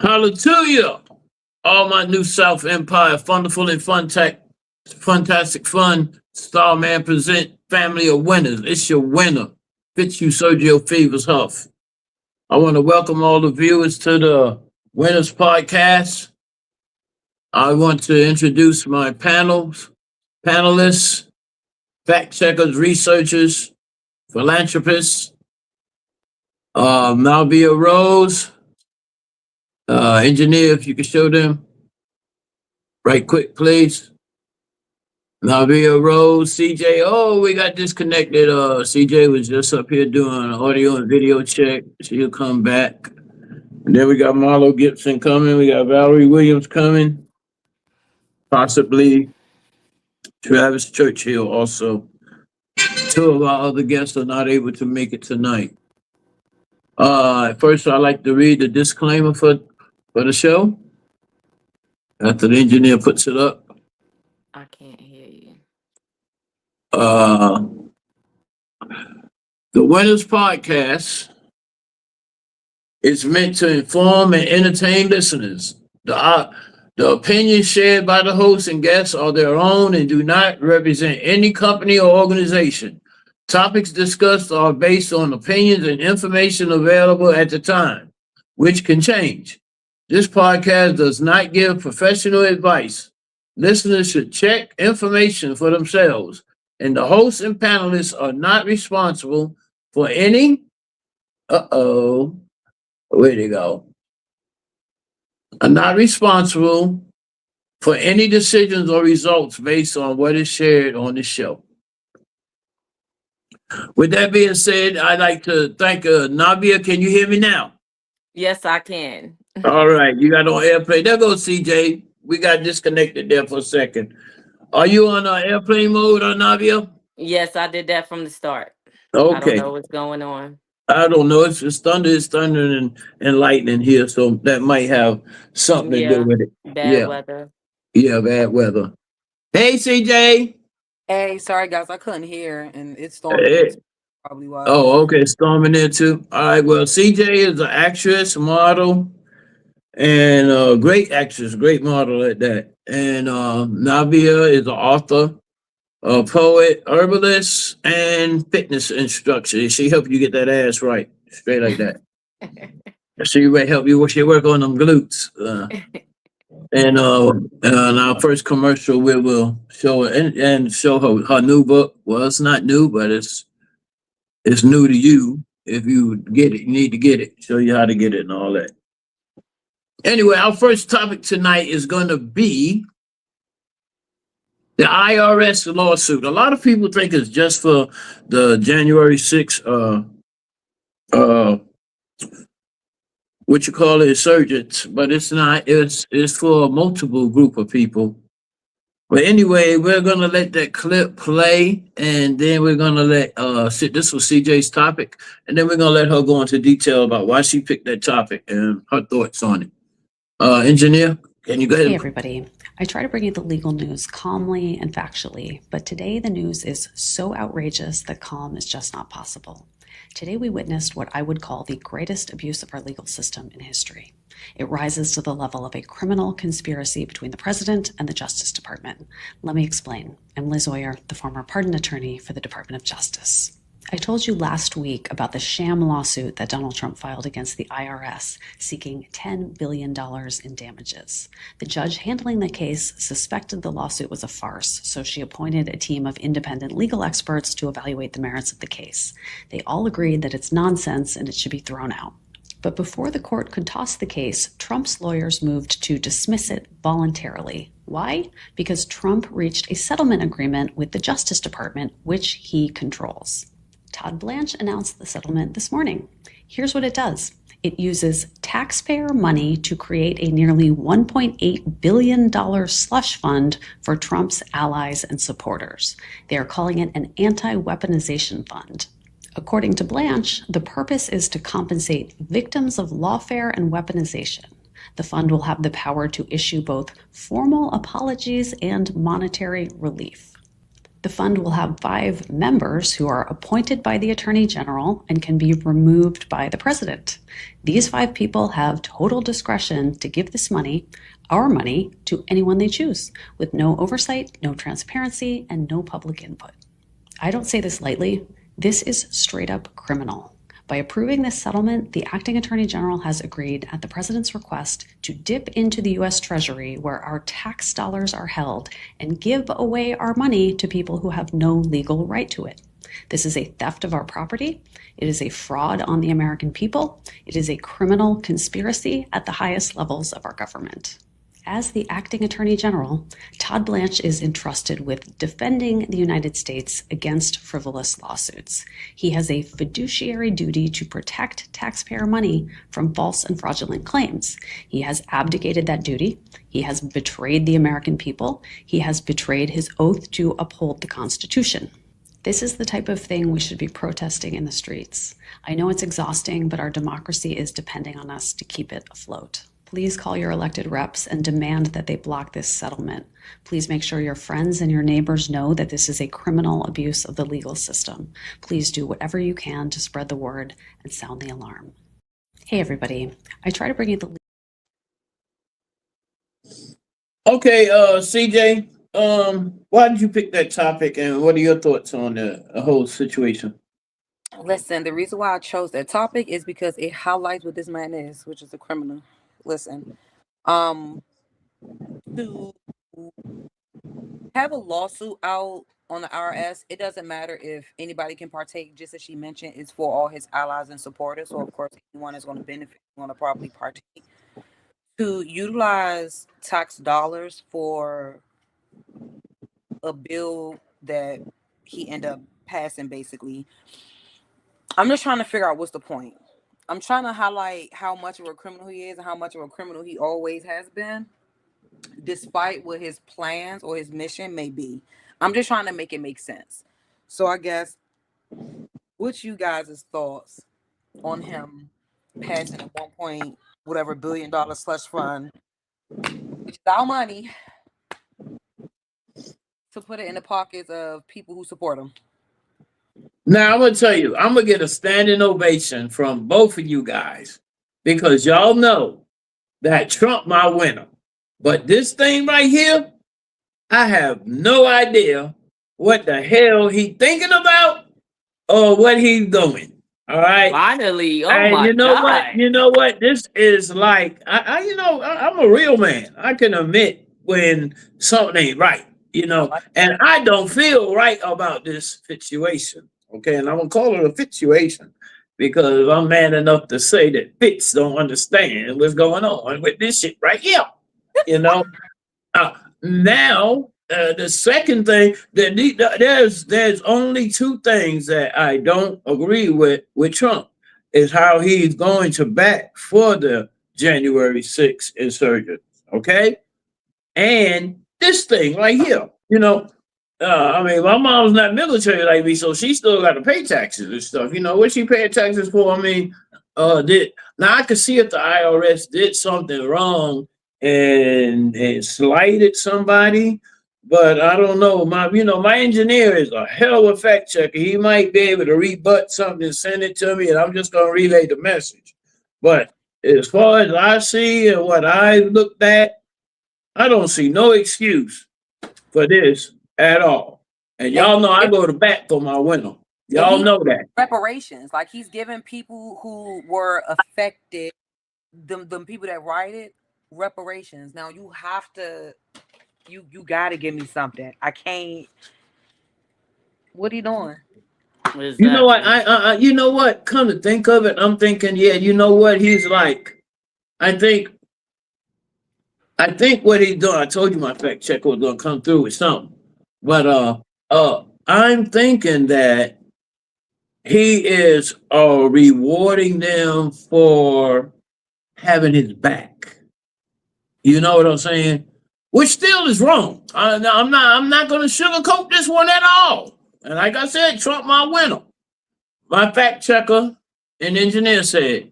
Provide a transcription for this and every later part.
Hallelujah! All my New South Empire, wonderful and fantastic fun. Starman present family of winners. It's your winner, Fitzhugh Sergio Fevers Huff. I want to welcome all the viewers to the Winnas Podcast. I want to introduce my panelists, fact checkers, researchers, philanthropists. Malvia Rose, engineer, if you could show them right quick, please. Malvia Rose, CJ. Oh, we got disconnected. CJ was just up here doing an audio and video check. She'll come back. And then we got Marlo Gibson coming. We got Valerie Williams coming. Possibly Travis Churchill also. Two of our other guests are not able to make it tonight. First, I'd like to read the disclaimer for the show. After the engineer puts it up. I can't hear you. The Winnas Podcast is meant to inform and entertain listeners. The opinions shared by the hosts and guests are their own and do not represent any company or organization. Topics discussed are based on opinions and information available at the time, which can change. This podcast does not give professional advice. Listeners should check information for themselves, and the hosts and panelists are not responsible for any. Where'd it go? Are not responsible for any decisions or results based on what is shared on the show. With that being said, I'd like to thank Navia. Can you hear me now? Yes, I can. All right, you got on airplane. There goes CJ. We got disconnected there for a second. Are you on airplane mode, Navia? Yes, I did that from the start. Okay. I don't know what's going on. I don't know. It's thunder and lightning here, so that might have something to do with it. Bad weather. Yeah, bad weather. Hey, CJ. Hey, sorry guys, I couldn't hear, and it's storming. Hey. Probably why. Oh, okay, storming there too. All right, well, CJ is an actress, model, and a great actress, great model at that. And Navia is an author, a poet, herbalist, and fitness instructor. She help you get that ass right, straight like that. She may help you work on them glutes. And our first commercial, we will show and show her new book. Well, it's not new, but it's new to you. If you get it, you need to get it. Show you how to get it and all that. Anyway, our first topic tonight is going to be the IRS lawsuit. A lot of people think it's just for the January 6th, insurgents, but it's not. It's for a multiple group of people. But anyway, we're gonna let that clip play, and then we're gonna let this was CJ's topic, and then we're gonna let her go into detail about why she picked that topic and her thoughts on it. Engineer, can you go ahead? Hey everybody. I try to bring you the legal news calmly and factually, but today the news is so outrageous that calm is just not possible. Today we witnessed what I would call the greatest abuse of our legal system in history. It rises to the level of a criminal conspiracy between the president and the Justice Department. Let me explain. I'm Liz Oyer, the former pardon attorney for the Department of Justice. I told you last week about the sham lawsuit that Donald Trump filed against the IRS, seeking $10 billion in damages. The judge handling the case suspected the lawsuit was a farce, so she appointed a team of independent legal experts to evaluate the merits of the case. They all agreed that it's nonsense and it should be thrown out. But before the court could toss the case, Trump's lawyers moved to dismiss it voluntarily. Why? Because Trump reached a settlement agreement with the Justice Department, which he controls. Todd Blanche announced the settlement this morning. Here's what it does. It uses taxpayer money to create a nearly $1.8 billion slush fund for Trump's allies and supporters. They are calling it an anti-weaponization fund. According to Blanche, the purpose is to compensate victims of lawfare and weaponization. The fund will have the power to issue both formal apologies and monetary relief. The fund will have 5 members who are appointed by the Attorney General and can be removed by the President. These 5 people have total discretion to give this money, our money, to anyone they choose, with no oversight, no transparency, and no public input. I don't say this lightly. This is straight up criminal. By approving this settlement, the acting Attorney General has agreed at the President's request to dip into the U.S. Treasury where our tax dollars are held and give away our money to people who have no legal right to it. This is a theft of our property. It is a fraud on the American people. It is a criminal conspiracy at the highest levels of our government. As the acting Attorney General, Todd Blanche is entrusted with defending the United States against frivolous lawsuits. He has a fiduciary duty to protect taxpayer money from false and fraudulent claims. He has abdicated that duty. He has betrayed the American people. He has betrayed his oath to uphold the Constitution. This is the type of thing we should be protesting in the streets. I know it's exhausting, but our democracy is depending on us to keep it afloat. Please call your elected reps and demand that they block this settlement. Please make sure your friends and your neighbors know that this is a criminal abuse of the legal system. Please do whatever you can to spread the word and sound the alarm. Hey everybody, I try to bring you the... Okay, CJ, why did you pick that topic and what are your thoughts on the whole situation? Listen, the reason why I chose that topic is because it highlights what this man is, which is a criminal. Listen, to have a lawsuit out on the IRS, it doesn't matter if anybody can partake. Just as she mentioned, it's for all his allies and supporters. So of course, anyone is going to benefit, going to probably partake. To utilize tax dollars for a bill that he ended up passing, basically, I'm just trying to figure out what's the point. I'm trying to highlight how much of a criminal he is and how much of a criminal he always has been, despite what his plans or his mission may be. I'm just trying to make it make sense. So I guess, what's you guys' thoughts on him passing a $1 billion slush fund, which is our money, to put it in the pockets of people who support him? Now, I'm going to tell you, I'm going to get a standing ovation from both of you guys because y'all know that Trump my winner. But this thing right here, I have no idea what the hell he thinking about or what he's doing. All right. Finally, oh And my you know God. what? You know what? This is like, I'm a real man. I can admit when something ain't right, and I don't feel right about this situation. Okay, and I'm gonna call it a situation because I'm man enough to say that Fitz don't understand what's going on with this shit right here. Now, the second thing that there's only 2 things that I don't agree with Trump is how he's going to back for the January 6th insurgents. Okay, and this thing right here, my mom's not military like me, so she still got to pay taxes and stuff. What she paying taxes for? Now I could see if the IRS did something wrong and slighted somebody, but I don't know. My engineer is a hell of a fact checker. He might be able to rebut something and send it to me, and I'm just gonna relay the message. But as far as I see and what I looked at, I don't see no excuse for this at all. And y'all know I go to bat for my winner. Y'all know that. Reparations, like he's giving people who were affected, the people that rioted, reparations. Now you have to, you got to give me something. I can't. What are you doing? Exactly. You know what? You know what? Come to think of it, I'm thinking, yeah. You know what? He's like, I think what he's doing. I told you my fact checker was gonna come through with something. But I'm thinking that he is rewarding them for having his back. You know what I'm saying? Which still is wrong. I'm not going to sugarcoat this one at all. And like I said, Trump my winner. My fact checker and engineer said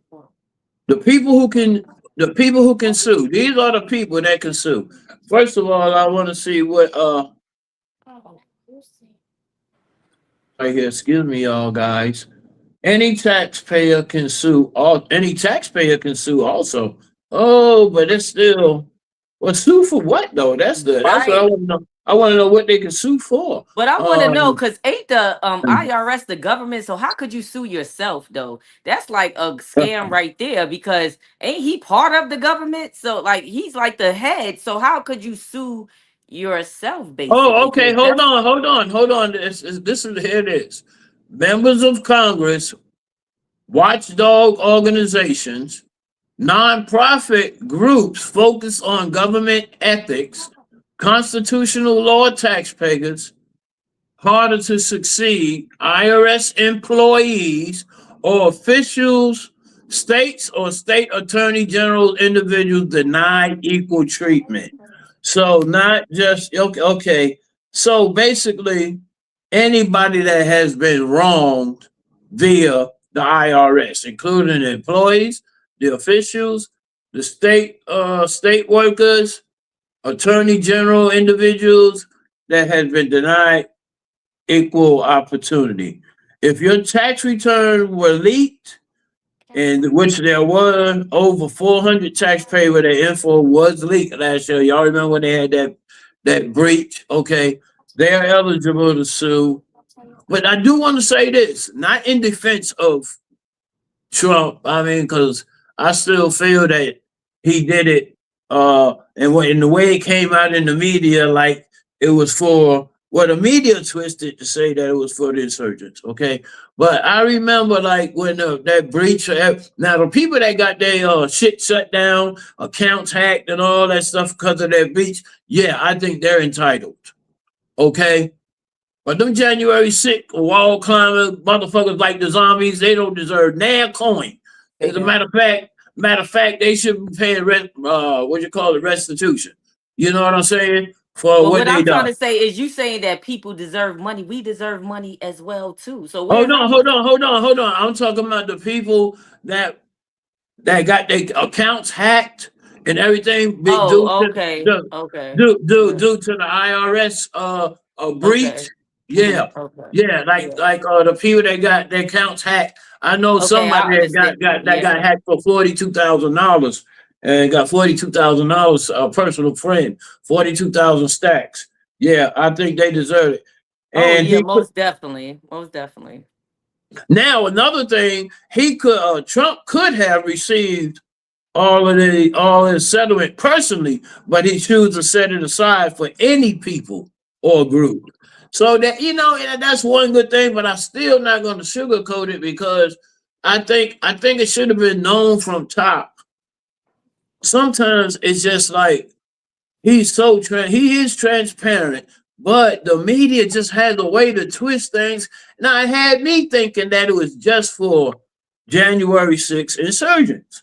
the people who can sue. These are the people that can sue. First of all, I want to see what right here. Excuse me, y'all guys. Any taxpayer can sue. Any taxpayer can sue also. Oh, but it's still. Well, sue for what though? That's what I Right. want to know. I want to know what they can sue for. But I want to know, Um, because ain't the IRS the government? So how could you sue yourself though? That's like a scam right there. Because ain't he part of the government? So like he's like the head. So how could you sue yourself oh, basically? okay. 'Cause Hold that's on, hold on, hold on. This is here it is. Members of Congress, watchdog organizations, nonprofit groups focus on government ethics, constitutional law, taxpayers, harder to succeed, IRS employees or officials, states or state attorney general individuals denied equal treatment. So not just okay, okay. So basically anybody that has been wronged via the IRS, including the employees, the officials, the state workers, attorney general individuals that has been denied equal opportunity. If your tax return were leaked, and which there were over 400 taxpayers where their info was leaked last year. Y'all remember when they had that breach? Okay, they're eligible to sue. But I do want to say this, not in defense of Trump. I mean, because I still feel that he did it. And the way it came out in the media, like it was for well, the media twisted to say that it was for the insurgents. Okay, but I remember like when that breach. Now the people that got their shit shut down, accounts hacked, and all that stuff because of that breach. Yeah, I think they're entitled. Okay. But them January 6th wall climber motherfuckers like the zombies, they don't deserve nan coin. As a matter of fact, they should be paying restitution. You know what I'm saying? For well, what what they I'm trying done. to say is you saying that people deserve money. We deserve money as well too. So Hold where's our on, hold money? on, hold on, hold on. I'm talking about the people that got their accounts hacked and everything due Oh, to okay. the Okay. Yeah. due to the IRS breach. Okay. Yeah. Okay. Yeah, Yeah. like the people that got their accounts hacked. I know Okay, somebody I that understand. got Yeah. hacked for $42,000 and got $42,000 a personal friend, 42,000 stacks. Yeah, I think they deserve it. Oh And yeah, he most definitely. Most definitely. now another thing, he could Trump could have received all his settlement personally, but he chose to set it aside for any people or group. So that and that's one good thing, but I'm still not going to sugarcoat it because I think it should have been known from top. Sometimes it's just like he is transparent, but the media just has a way to twist things. Now it had me thinking that it was just for January 6th insurgents.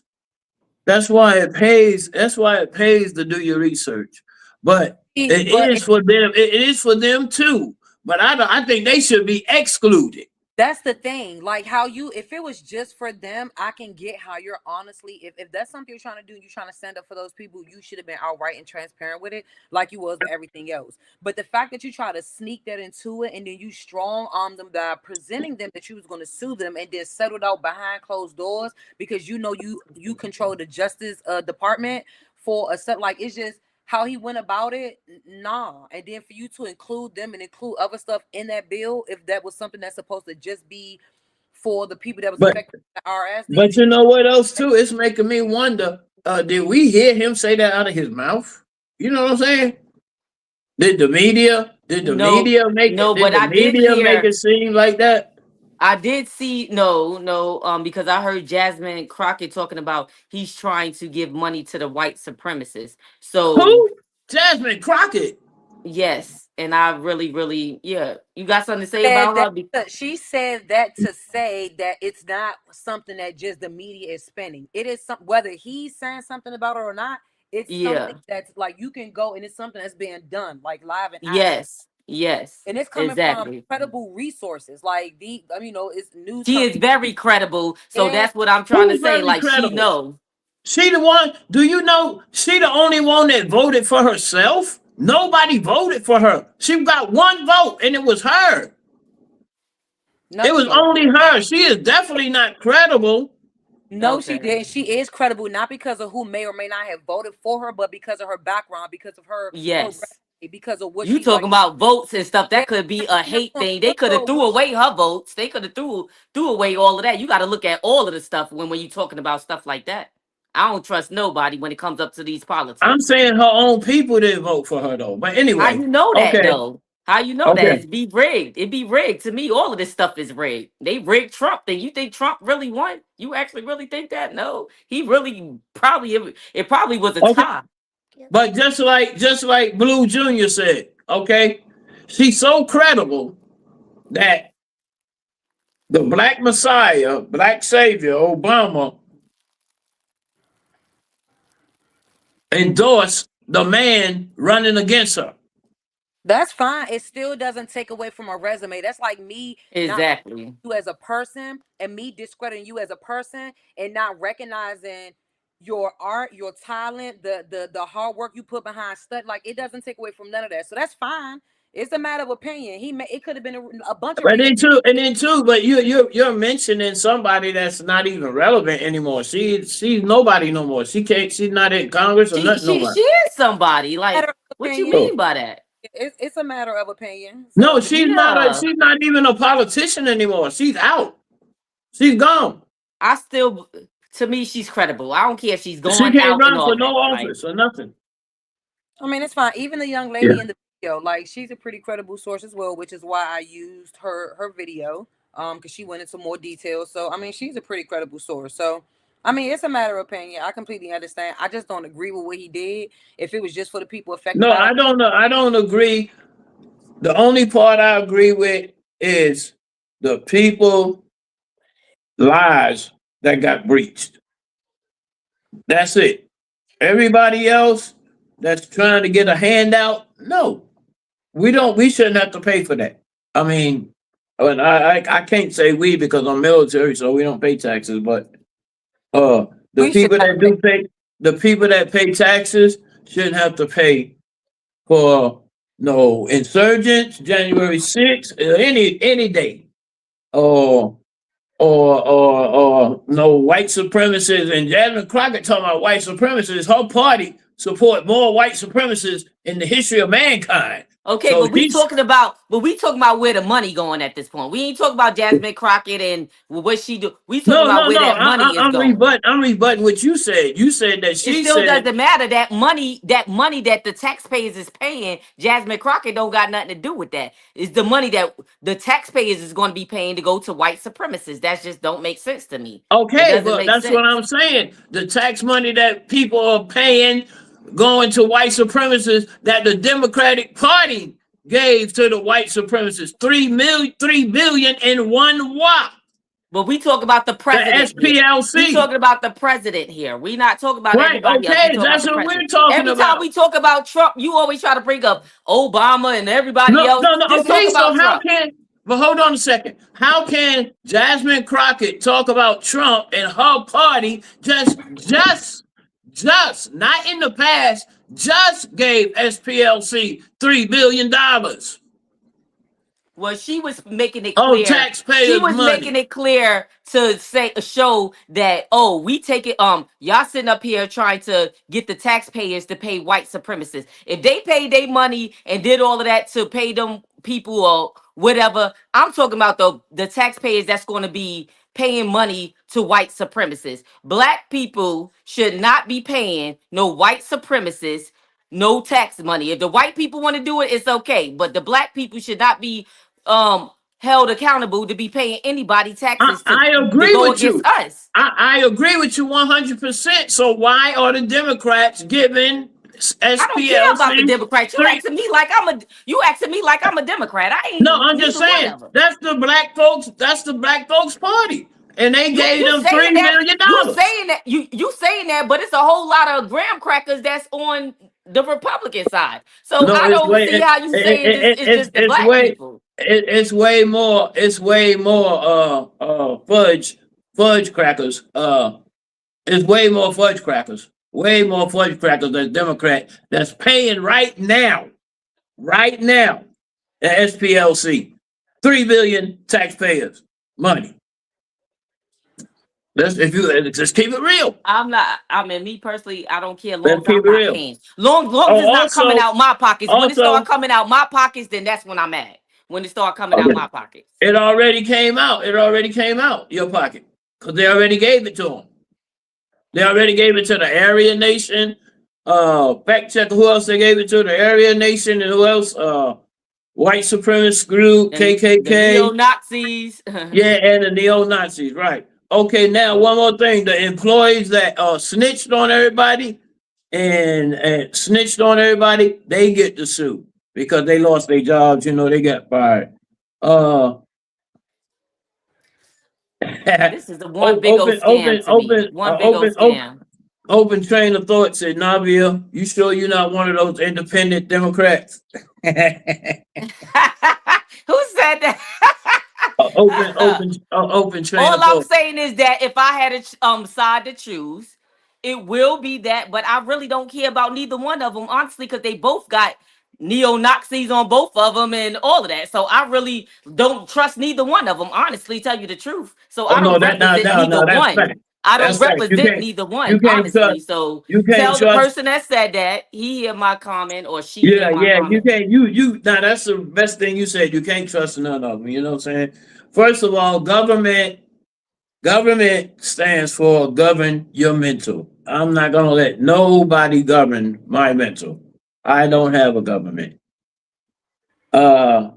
That's why it pays. That's why it pays to do your research. But it But is for them. It is for them too. But I think they should be excluded. that's the thing. Like how if it was just for them, I can get how you're honestly, if that's something you're trying to do, you're trying to stand up for those people, you should have been outright and transparent with it, like you was with everything else. But the fact that you try to sneak that into it and then you strong arm them by presenting them that you was going to sue them and then settled out behind closed doors because you control the justice department for a set, like it's just how he went about it, nah. And then for you to include them and include other stuff in that bill, if that was something that's supposed to just be for the people that was But affected by the IRS, then you but should. you know what else too? It's making me wonder. Did we hear him say that out of his mouth? You know what I'm saying? Did the media? Did the No, media make it? no, Did but the media make it seem like that? I did see no, because I heard Jasmine Crockett talking about he's trying to give money to the white supremacists. So Who? Jasmine Crockett. yes, and I really, really, yeah. You got something to say Said about her? that she said that to say that it's not something that just the media is spinning. It is some whether he's saying something about it or not. It's something Yeah. that's like you can go and it's something that's being done like live and active. Yes. Yes. And it's coming from Exactly. credible resources like it's news She is companies. very credible. So Yeah. that's what I'm trying to Who's say. very Like she credible? know. She the one, do you know she the only one that voted for herself? Nobody voted for her. She got one vote and it was her. No, It was only her. She is definitely not credible. No, she Okay. didn't. She is credible, not because of who may or may not have voted for her, but because of her background, because of her Yes. resume, because of what You she talking like. about votes and stuff? Yeah, That could be a hate thing. They could have also, threw away her votes. They could have threw away all of that. You got to look at all of the stuff when you talking about stuff like that. I don't trust nobody when it comes up to these I'm politics. saying her own people didn't vote for her though. But How anyway, you know that okay, though? How you know that? okay. It's be rigged. It be rigged. To me, all of this stuff is rigged. They rigged Trump. Then you think Trump really won? You actually really think that? No, he really probably it probably was a Okay. tie. But just like Blue Jr. said, okay, she's so credible that the Black Messiah, Black Savior, Obama, endorsed the man running against her. that's fine. It still doesn't take away from her resume. That's like me not Exactly. you as a person and me discrediting you as a person and not recognizing your art, your talent, the hard work you put behind stuff. Like it doesn't take away from none of that. So that's fine. It's a matter of opinion. It could have been a bunch of And reasons. then too, but you're mentioning somebody that's not even relevant anymore. She's nobody no more. She's not in Congress or nothing no more. She is somebody. Like, Matter of what you opinion. mean by that? It's a matter of opinion. No, So, she's not even a politician anymore. She's out. She's gone. I still, to me, she's credible. I don't care if she's She going can't out and run all for no that. Like, office or nothing. I mean, it's fine. Even the young lady in the video, like she's a pretty credible source as well, which is why I used her video, because she went into more detail. So I mean, she's a pretty credible source. So I mean, it's a matter of opinion. I completely understand. I just don't agree with what he did. If it was just for the people affected, No, by I don't know. I don't agree. The only part I agree with is the people lives that got breached. That's it. Everybody else that's trying to get a handout, no, we shouldn't have to pay for that. I mean, I can't say we because I'm military, so we don't pay taxes, but the we should people not that do pay, the people that pay taxes shouldn't have to pay for no insurgents, January 6th, any day, or no white supremacists. And Jasmine Crockett talking about white supremacists. Her party support more white supremacists in the history of mankind. okay, So but we talking about where the money going at this point. We ain't talking about Jasmine Crockett and what she do. We talking about where that money is going. I'm rebutting what you said. You said that It she still said doesn't matter. That money that the taxpayers is paying, Jasmine Crockett don't got nothing to do with that. It's the money that the taxpayers is going to be paying to go to white supremacists. That just don't make sense to me. It okay, doesn't but make that's sense. what I'm saying. The tax money that people are paying going to white supremacists that the Democratic Party gave to the white supremacists. 3 billion in one whop. But we talk about the The president. Here. SPLC. We talking about the president here. We not talking about Right, everybody else. okay, We talking that's about the what we're president. talking Every about. time we talk about Trump, you always try to bring up Obama and everybody else. No. Just Okay, talk so about Trump. but hold on a second. How can Jasmine Crockett talk about Trump and her party just not in the past, just gave SPLC $3 billion Well, she was making it on clear. taxpayers' She was money? making it clear to show that we take it. Y'all sitting up here trying to get the taxpayers to pay white supremacists. If they paid their money and did all of that to pay them people or whatever, I'm talking about the taxpayers that's going to be paying money to white supremacists. Black people should not be paying no white supremacists no tax money. If the white people want to do it, it's okay. But the black people should not be held accountable to be paying anybody taxes I agree to go with you. against us. I agree with you 100%. So why are the Democrats giving SPLC? I don't care about the Democrats. You asking me like I'm a Democrat. I ain't. No, I'm just saying that's the black folks. That's the black folks party, and they gave them $3 million. You saying that you saying that, but it's a whole lot of graham crackers that's on the Republican side. So No, I don't see how you saying it's just the black people. It's way more. It's way more. Fudge crackers. It's way more fudge crackers. Way more fudge crackers than Democrat that's paying right now, the SPLC. $3 billion taxpayers' money. If you just keep it real. I'm not. I mean, me personally, I don't care. Let's Long as keep I'm it not real. paying. Long as it's not coming out my pockets. When it start coming out my pockets, then that's when I'm mad. When it start coming out my pockets. It already came out. It already came out your pocket because they already gave it to them. They already gave it to the Aryan Nation. Fact check who else they gave it to? The Aryan Nation and who else? White supremacist group, KKK. The neo-Nazis. Yeah, and the neo-Nazis, right. Okay, now one more thing. The employees that snitched on everybody and snitched on everybody, they get to sue because they lost their jobs, they got fired. This is the one big old scam to me. One big old scam. Open train of thought said, Navia, you sure you're not one of those independent Democrats? Who said that? Open train All of I'm thought. saying is that if I had a side to choose, it will be that. But I really don't care about neither one of them, honestly, because they both got neo-Nazis on both of them and all of that. So I really don't trust neither one of them, honestly, tell you the truth. So I don't represent neither one. Fact. I don't represent neither one, honestly. So tell the person that said that he hear my comment or she hear my comment. You can't. You now that's the best thing you said. You can't trust none of them. You know what I'm saying? First of all, government stands for govern your mental. I'm not gonna let nobody govern my mental. I don't have a government. Open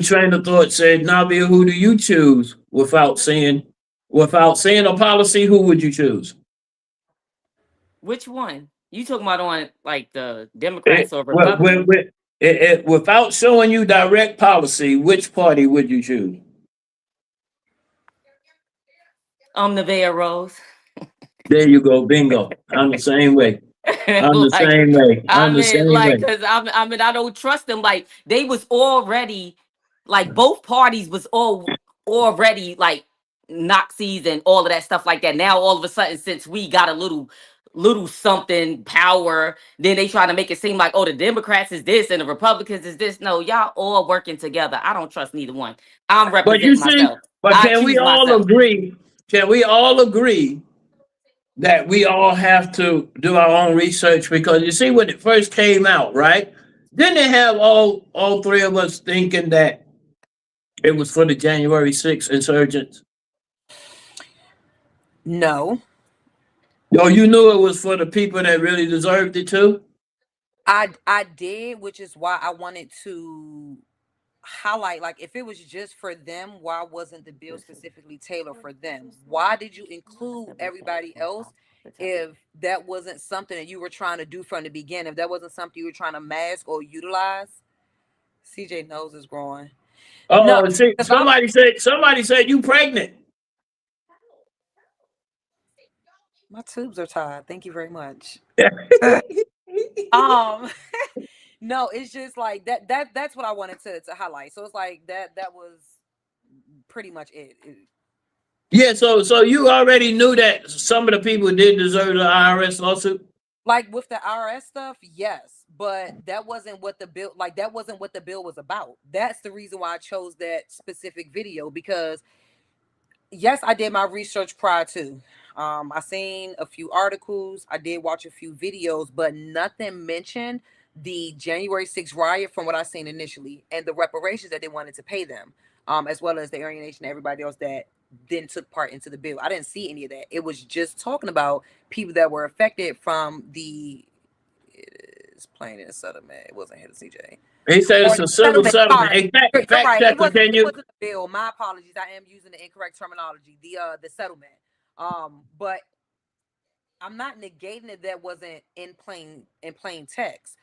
train of thought said, Nabia, who do you choose without saying a policy? Who would you choose? Which one? You talking about on like the Democrats or Republicans? Without showing you direct policy, which party would you choose? Nevaeh Rose. There you go, bingo. I'm the same way. I'm the same way. Because I don't trust them. Like they was already, like both parties was already like Nazis and all of that stuff like that. Now all of a sudden, since we got a little something power, then they try to make it seem like, oh, the Democrats is this and the Republicans is this. No, y'all all working together. I don't trust neither one. I'm representing myself. But can we all agree? Can we all agree that we all have to do our own research? Because you see, when it first came out, right? Didn't they have all three of us thinking that it was for the January 6th insurgents? No. No, you knew it was for the people that really deserved it too? I did, which is why I wanted to highlight, like, if it was just for them, why wasn't the bill specifically tailored for them? Why did you include everybody else if that wasn't something that you were trying to do from the beginning? If that wasn't something you were trying to mask or utilize? CJ nose is growing. Oh, no, see, somebody said you pregnant. My tubes are tied. Thank you very much. No, it's just like that's what I wanted to highlight. So it's like that was pretty much it. Yeah, so you already knew that some of the people did deserve the IRS lawsuit? Like with the IRS stuff, yes, but that wasn't what the bill was about. That's the reason why I chose that specific video, because yes, I did my research prior to. I seen a few articles, I did watch a few videos, but nothing mentioned the January 6th riot from what I seen initially and the reparations that they wanted to pay them, as well as the Aryan Nation and everybody else that then took part into the bill. I didn't see any of that. It was just talking about people that were affected from it's plain in a settlement. It wasn't here to CJ. He said it's a civil settlement. Fact checker, it wasn't a bill. My apologies. I am using the incorrect terminology. The settlement. But I'm not negating it. That wasn't in plain text.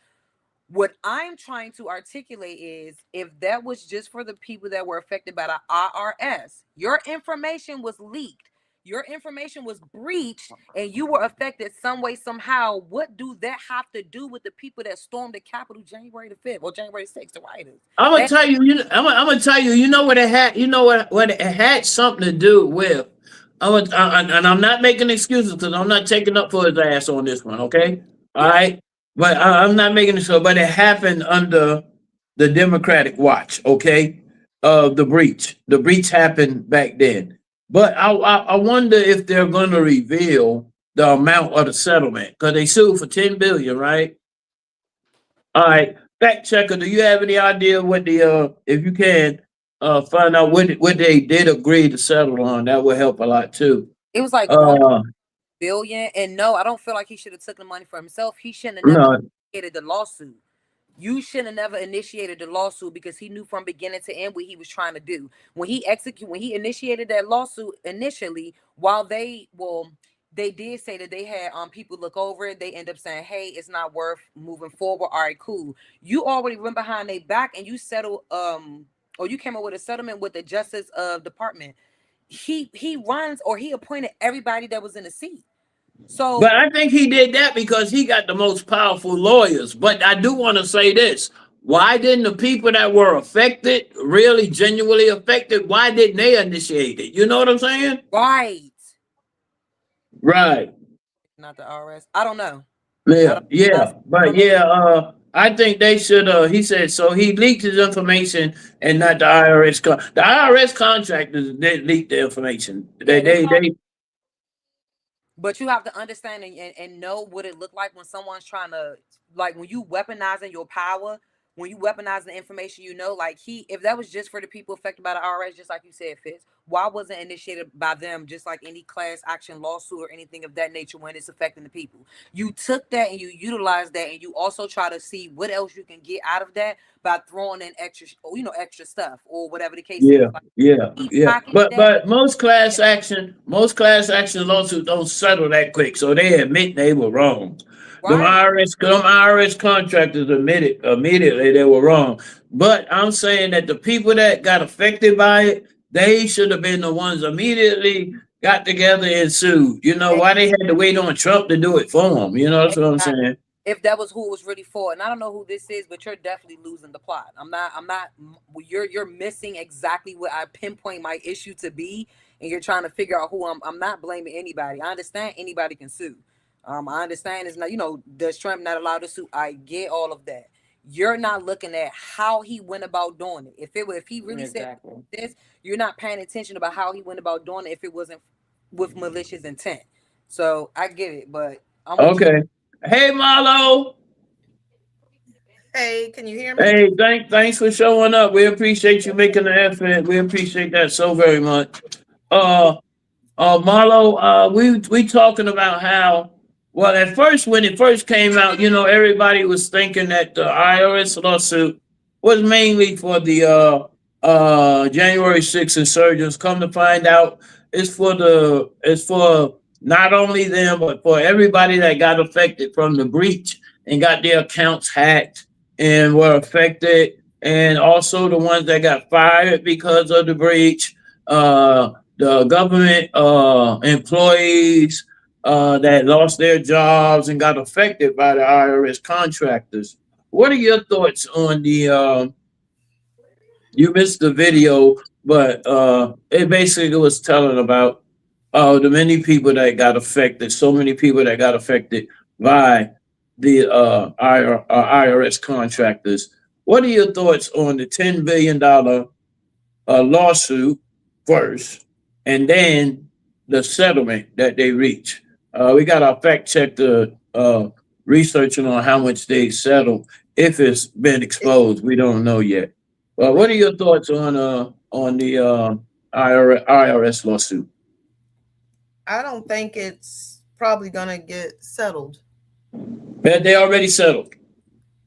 What I'm trying to articulate is, if that was just for the people that were affected by the IRS, your information was leaked, your information was breached, and you were affected some way, somehow. What do that have to do with the people that stormed the Capitol January the 5th or January 6th, the rioters? I'm gonna tell you, you know what it had, what it had something to do with. And I'm not making excuses because I'm not taking up for his ass on this one, okay? All right. But I'm not making it so, but it happened under the Democratic watch, okay, of the breach. The breach happened back then. But I wonder if they're going to reveal the amount of the settlement because they sued for 10 billion, right? All right, fact checker, do you have any idea what the if you can find out what they did agree to settle on? That would help a lot too. It was like Uh, 1 billion, and no, I don't feel like he should have taken the money for himself. He shouldn't have never no, initiated the lawsuit. You shouldn't have never initiated the lawsuit because he knew from beginning to end what he was trying to do. When he initiated that lawsuit initially, while they did say that they had people look over it, they end up saying, hey, it's not worth moving forward. All right, cool. You already went behind their back and you settled or you came up with a settlement with the Justice Department. He runs, or he appointed everybody that was in the seat. So, but I think he did that because he got the most powerful lawyers. But I do want to say this. Why didn't the people that were affected, really genuinely affected, why didn't they initiate it? You know what I'm saying? right, Right. not the IRS. I don't know. Yeah, yeah. But yeah, I think they should he said so he leaked his information and not the IRS the IRS contractors they leaked the information. They But you have to understand and know what it looked like when someone's trying to, like, when you weaponizing your power, when you weaponize the information, like if that was just for the people affected by the IRS, just like you said, Fitz, why wasn't it initiated by them, just like any class action lawsuit or anything of that nature when it's affecting the people? You took that and you utilized that, and you also try to see what else you can get out of that by throwing in extra stuff or whatever the case yeah, is. Like, yeah. But most class action lawsuits don't settle that quick. So they admit they were wrong. Them right. IRS contractors admitted immediately they were wrong. But I'm saying that the people that got affected by it, they should have been the ones immediately got together and sued. You know why they had to wait on Trump to do it for them? You know that's what I'm saying. If that was who it was really for. And I don't know who this is, but you're definitely losing the plot. You're missing exactly what I pinpoint my issue to be, and you're trying to figure out who I'm not blaming anybody. I understand anybody can sue. I understand it's not, does Trump not allowed to sue? I get all of that. You're not looking at how he went about doing it. If he really said this, you're not paying attention about how he went about doing it if it wasn't with malicious intent. So I get it, but I'm okay. Hey Marlo. Hey, can you hear me? Hey, thanks for showing up. We appreciate you making the effort. We appreciate that so very much. Marlo, we talking about how, well, at first, when it first came out, everybody was thinking that the IRS lawsuit was mainly for the January 6th insurgents. Come to find out, it's for not only them, but for everybody that got affected from the breach and got their accounts hacked and were affected, and also the ones that got fired because of the breach, the government employees that lost their jobs and got affected by the IRS contractors. What are your thoughts on the? You missed the video, but it basically was telling about the many people that got affected. So many people that got affected by the IRS contractors. What are your thoughts on the $10 billion lawsuit first, and then the settlement that they reach? We got our fact checker researching on how much they settled. If it's been exposed, we don't know yet. Well, what are your thoughts on the IRS lawsuit? I don't think it's probably gonna get settled. But they already settled.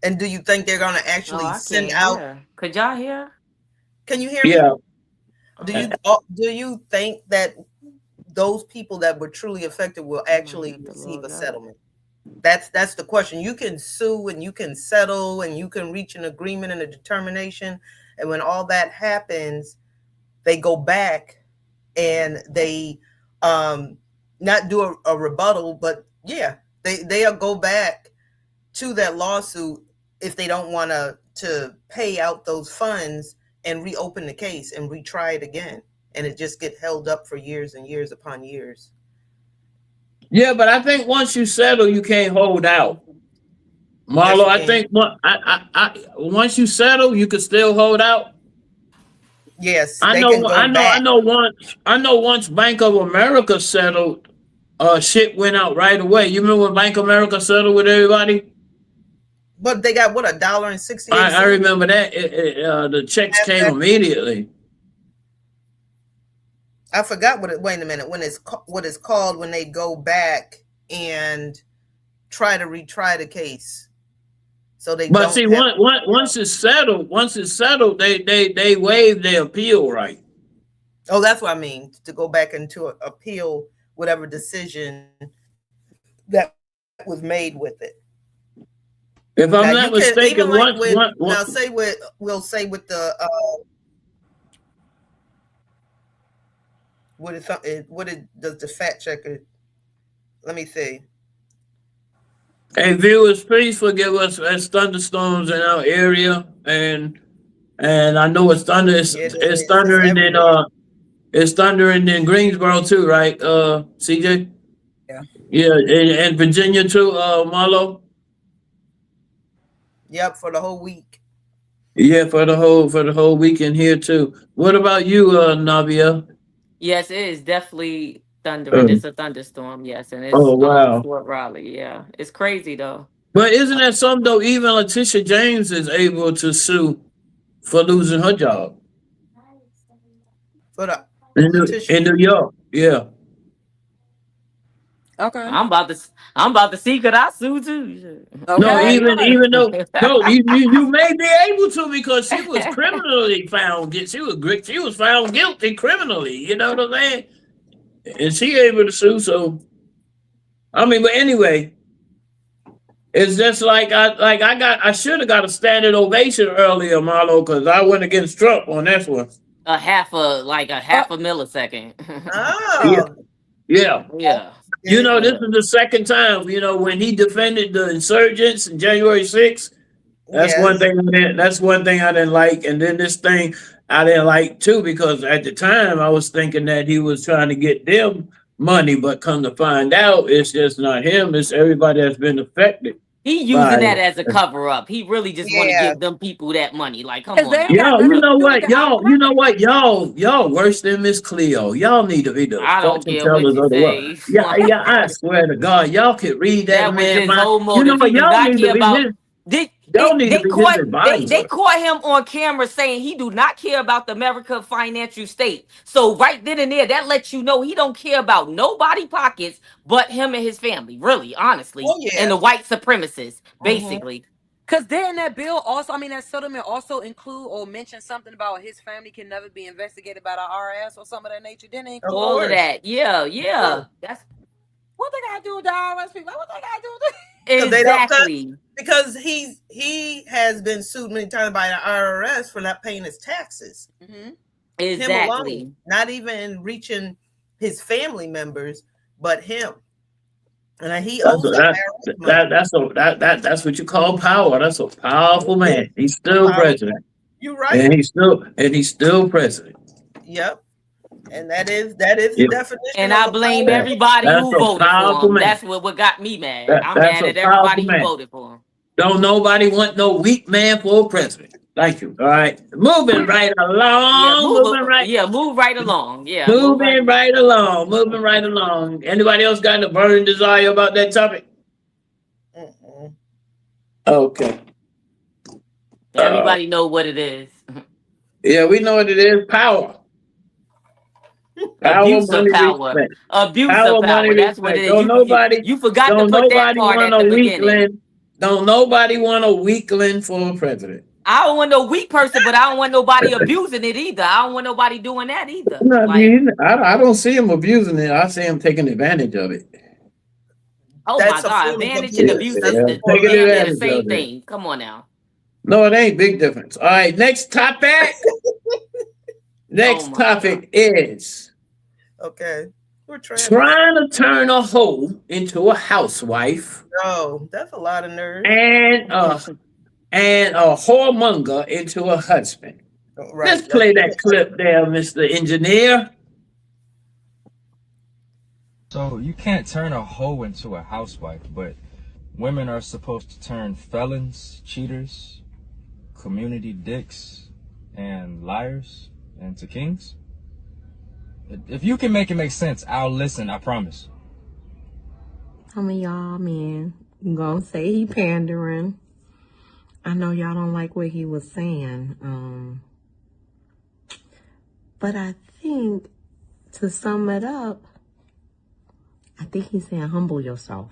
And do you think they're gonna actually send out? Could y'all hear? Can you hear me? Yeah. Do you think that those people that were truly affected will actually receive a settlement? That's the question. You can sue and you can settle and you can reach an agreement and a determination. And when all that happens, they go back and they not do a rebuttal, but they'll go back to that lawsuit if they don't want to pay out those funds and reopen the case and retry it again. And it just get held up for years and years upon years. Yeah, but I think once you settle, you can't hold out. Marlo, you I can. think once you settle, you can still hold out. Yes, I they know, can go back. I know once Bank of America settled, shit went out right away. You remember when Bank of America settled with everybody? But they got what, $1.68? I remember that. The checks came immediately. I forgot what it. Wait a minute. What it's called when they go back and try to retry the case, so they But don't see, have. once it's settled, they waive their appeal right. Oh, that's what I mean. To go back into appeal whatever decision that was made with it. If I'm not mistaken, now say what we'll say with the does the fact checker? Let me see. Hey viewers, please forgive us as thunderstorms in our area, and I know it's thunder. It's thundering in it's thundering in Greensboro too, right? CJ. Yeah, and Virginia too, Marlo. Yep, for the whole week. Yeah, for the whole weekend here too. What about you, Navia? Yes, it is definitely thundering. It's a thunderstorm, yes, and it's wow. Fort Raleigh. Yeah, it's crazy though. But isn't that something though? Even Letitia James is able to sue for losing her job. For the in New York, yeah. Okay. I'm about to see, could I sue too? No, Okay. even though you may be able to, because she was criminally found. She was found guilty criminally. You know what I'm saying? And she able to sue. So, I mean, but anyway, it's just like I should have got a standing ovation earlier, Marlo, because I went against Trump on this one. A half a millisecond. Oh. Yeah. Yeah. You know, this is the second time, you know, when he defended the insurgents in January 6th. That's one thing I didn't like. And then this thing I didn't like too, because at the time I was thinking that he was trying to get them money, but come to find out, it's just not him, it's everybody that's been affected. He using that as a cover up. He really just want to give them people that money. Like, come on. Y'all, you know what? Y'all worse than Miss Cleo. Y'all need to be the fortune tellers of the world. Yeah, I swear to God, y'all could read that man. You know what? Y'all need to be his. They caught him on camera saying he do not care about the American financial state. So right then and there, that lets you know he don't care about nobody pockets but him and his family. Really, honestly, and the white supremacists, basically. Because didn't that bill also, I mean, that settlement also include or mention something about his family can never be investigated by the IRS or something of that nature? Didn't it include all of that? Yeah. That's what they gotta do with the IRS people. What they gotta do with Exactly. Because he has been sued many times by the IRS for not paying his taxes. Mm-hmm. Exactly. Him alone, not even reaching his family members, but him. And he owes that's what you call power. That's a powerful man. He's still president. You're right. And he's still president. Yep. And that is the definition. And I blame everybody who voted for him. That's what got me mad. I'm mad at everybody who voted for him. Don't nobody want no weak man for president. Thank you. All right. Moving right along. Move right along. Yeah. Moving right along. Anybody else got a burning desire about that topic? Okay. Everybody know what it is. Yeah, we know what it is. Power. Abuse of power. That's what it is. You forgot to put that part at the beginning. Don't nobody want a weakling for president. I don't want no weak person, but I don't want nobody abusing it either. I don't want nobody doing that either. I don't see him abusing it. I see him taking advantage of it. Oh my God, advantage and abuse is the same thing. Come on now. No, it ain't big difference. All right, next topic. Next topic is we're trying to turn a hoe into a housewife. Oh, that's a lot of nerve. And a whoremonger into a husband. Right. Let's play that clip there, Mr. Engineer. So you can't turn a hoe into a housewife, but women are supposed to turn felons, cheaters, community dicks, and liars into kings? If you can make it make sense, I'll listen, I promise. Some of y'all men gonna say he pandering. I know y'all don't like what he was saying. But I think, to sum it up, I think he's saying humble yourself.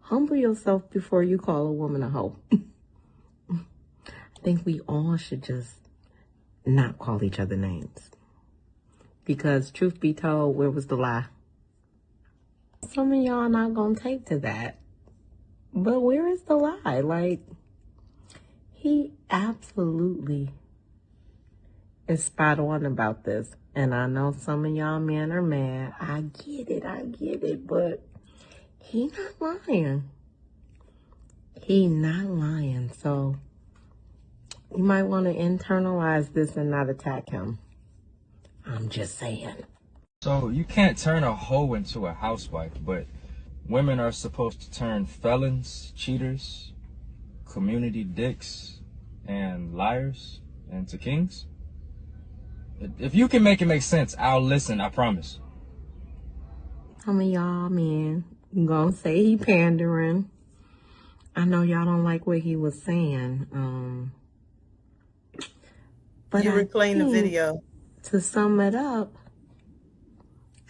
Humble yourself before you call a woman a hoe. I think we all should just not call each other names. Because truth be told, where was the lie? Some of y'all not gonna take to that. But where is the lie? Like, he absolutely is spot on about this. And I know some of y'all men are mad. I get it. But he not lying. He not lying. So you might want to internalize this and not attack him. I'm just saying. So you can't turn a hoe into a housewife, but women are supposed to turn felons, cheaters, community dicks, and liars into kings? If you can make it make sense, I'll listen, I promise. Some of y'all men gonna say he pandering. I know y'all don't like what he was saying. But You I replaying the think, video. to sum it up,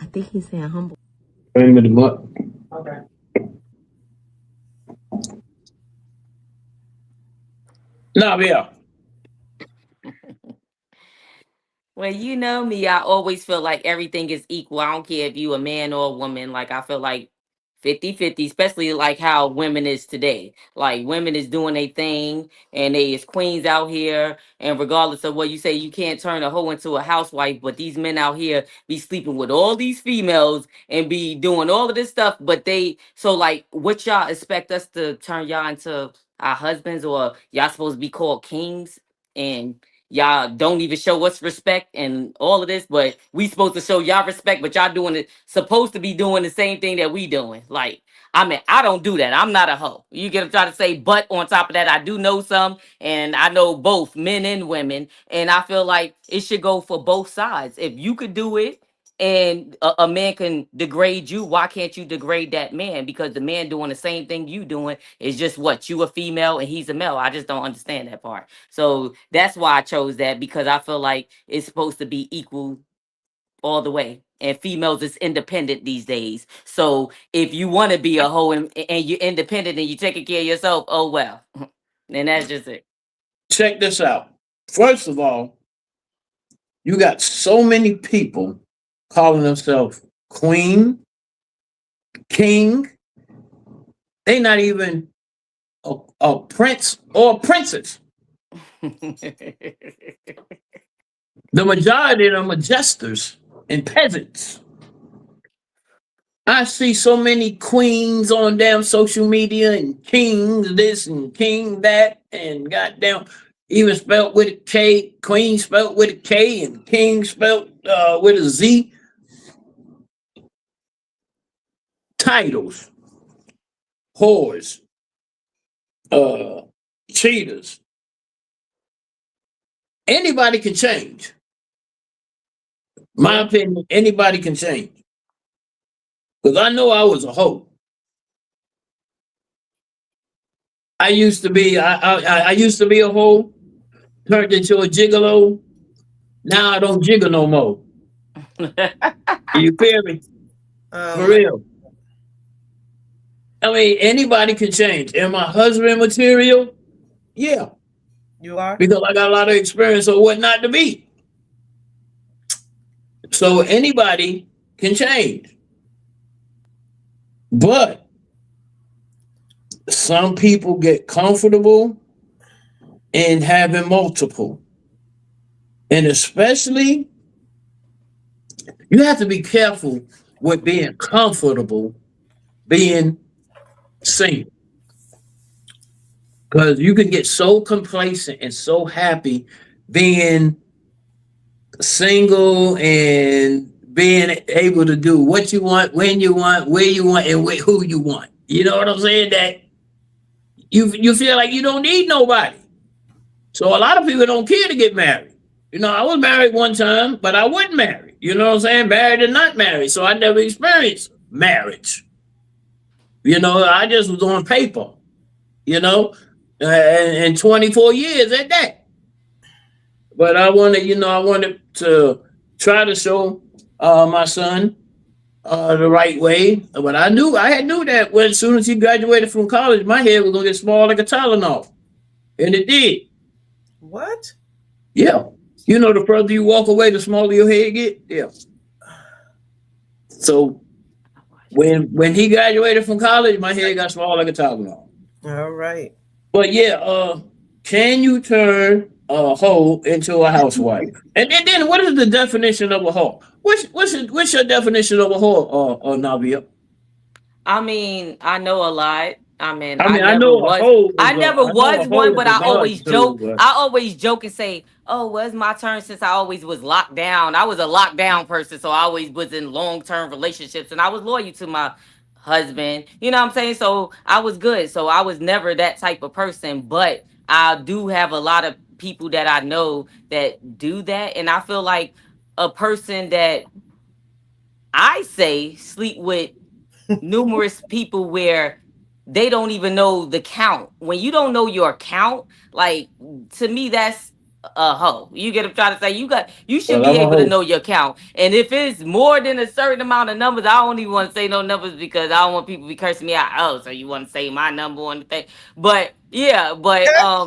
I think he's saying humble. Frame them up. Okay. Nah, yeah. Well, you know me, I always feel like everything is equal. I don't care if you a man or a woman. Like, I feel like 50-50, especially like how women is today. Like, women is doing a thing and they is queens out here. And regardless of what you say, you can't turn a hoe into a housewife. But these men out here be sleeping with all these females and be doing all of this stuff. But so like, what y'all expect us to turn y'all into our husbands, or y'all supposed to be called kings? And y'all don't even show us respect and all of this, but we supposed to show y'all respect, but y'all doing it, supposed to be doing the same thing that we doing. Like, I mean, I don't do that. I'm not a hoe. You get what I'm trying to say? But on top of that, I do know some, and I know both men and women, and I feel like it should go for both sides. If you could do it and a man can degrade you, why can't you degrade that man? Because the man doing the same thing you doing is just what, you a female and he's a male. I just don't understand that part. So that's why I chose that, because I feel like it's supposed to be equal all the way. And females is independent these days. So if you want to be a hoe and you're independent and you're taking care of yourself, oh well. And that's just it. Check this out. First of all, you got so many people calling themselves queen, king. They not even a prince or a princess. The majority of them are jesters and peasants. I see so many queens on damn social media and kings this and king that, and goddamn, even spelled with a K, queen spelled with a K, and king spelled with a Z. Titles, whores, cheaters. Anybody can change. My opinion, anybody can change. Because I know I was a hoe. I used to be a hoe, turned into a gigolo. Now I don't jiggle no more. You feel me? For real. I mean, anybody can change. Am I husband material? Yeah. You are? Because I got a lot of experience on what not to be. So anybody can change. But some people get comfortable in having multiple. And especially, you have to be careful with being comfortable being single. Because you can get so complacent and so happy being single and being able to do what you want, when you want, where you want, and with who you want. You know what I'm saying? That you feel like you don't need nobody. So a lot of people don't care to get married. You know, I was married one time, but I wasn't married. You know what I'm saying? Married and not married. So I never experienced marriage. You know, I just was on paper, you know, and 24 years at that. But I wanted to try to show my son the right way. But I knew that when as soon as he graduated from college, my head was gonna get small like a Tylenol. And it did. What? Yeah. You know, the further you walk away, the smaller your head get. Yeah. So when he graduated from college, my head got small like a Tylenol. All right. But yeah, can you turn a hoe into a housewife? And then what is the definition of a hoe? What's your definition of a hoe, Navia? I mean, I know a lot. I mean, I never know was. a hoe. I never was one, but I always joke. But I always joke and say, "Oh, well, it's my turn," since I always was locked down. I was a lockdown person, so I always was in long-term relationships, and I was loyal to my husband. You know what I'm saying? So I was good. So I was never that type of person. But I do have a lot of people that I know that do that, and I feel like a person that I say sleep with numerous people where they don't even know the count. When you don't know your count, like, to me, that's a hoe. You get what I'm trying to say? You should Well, be I'm a able to hoe. know your count. And if it's more than a certain amount of numbers, I don't even want to say no numbers because I don't want people to be cursing me out. Oh, so you want to say my number on the thing? But yeah,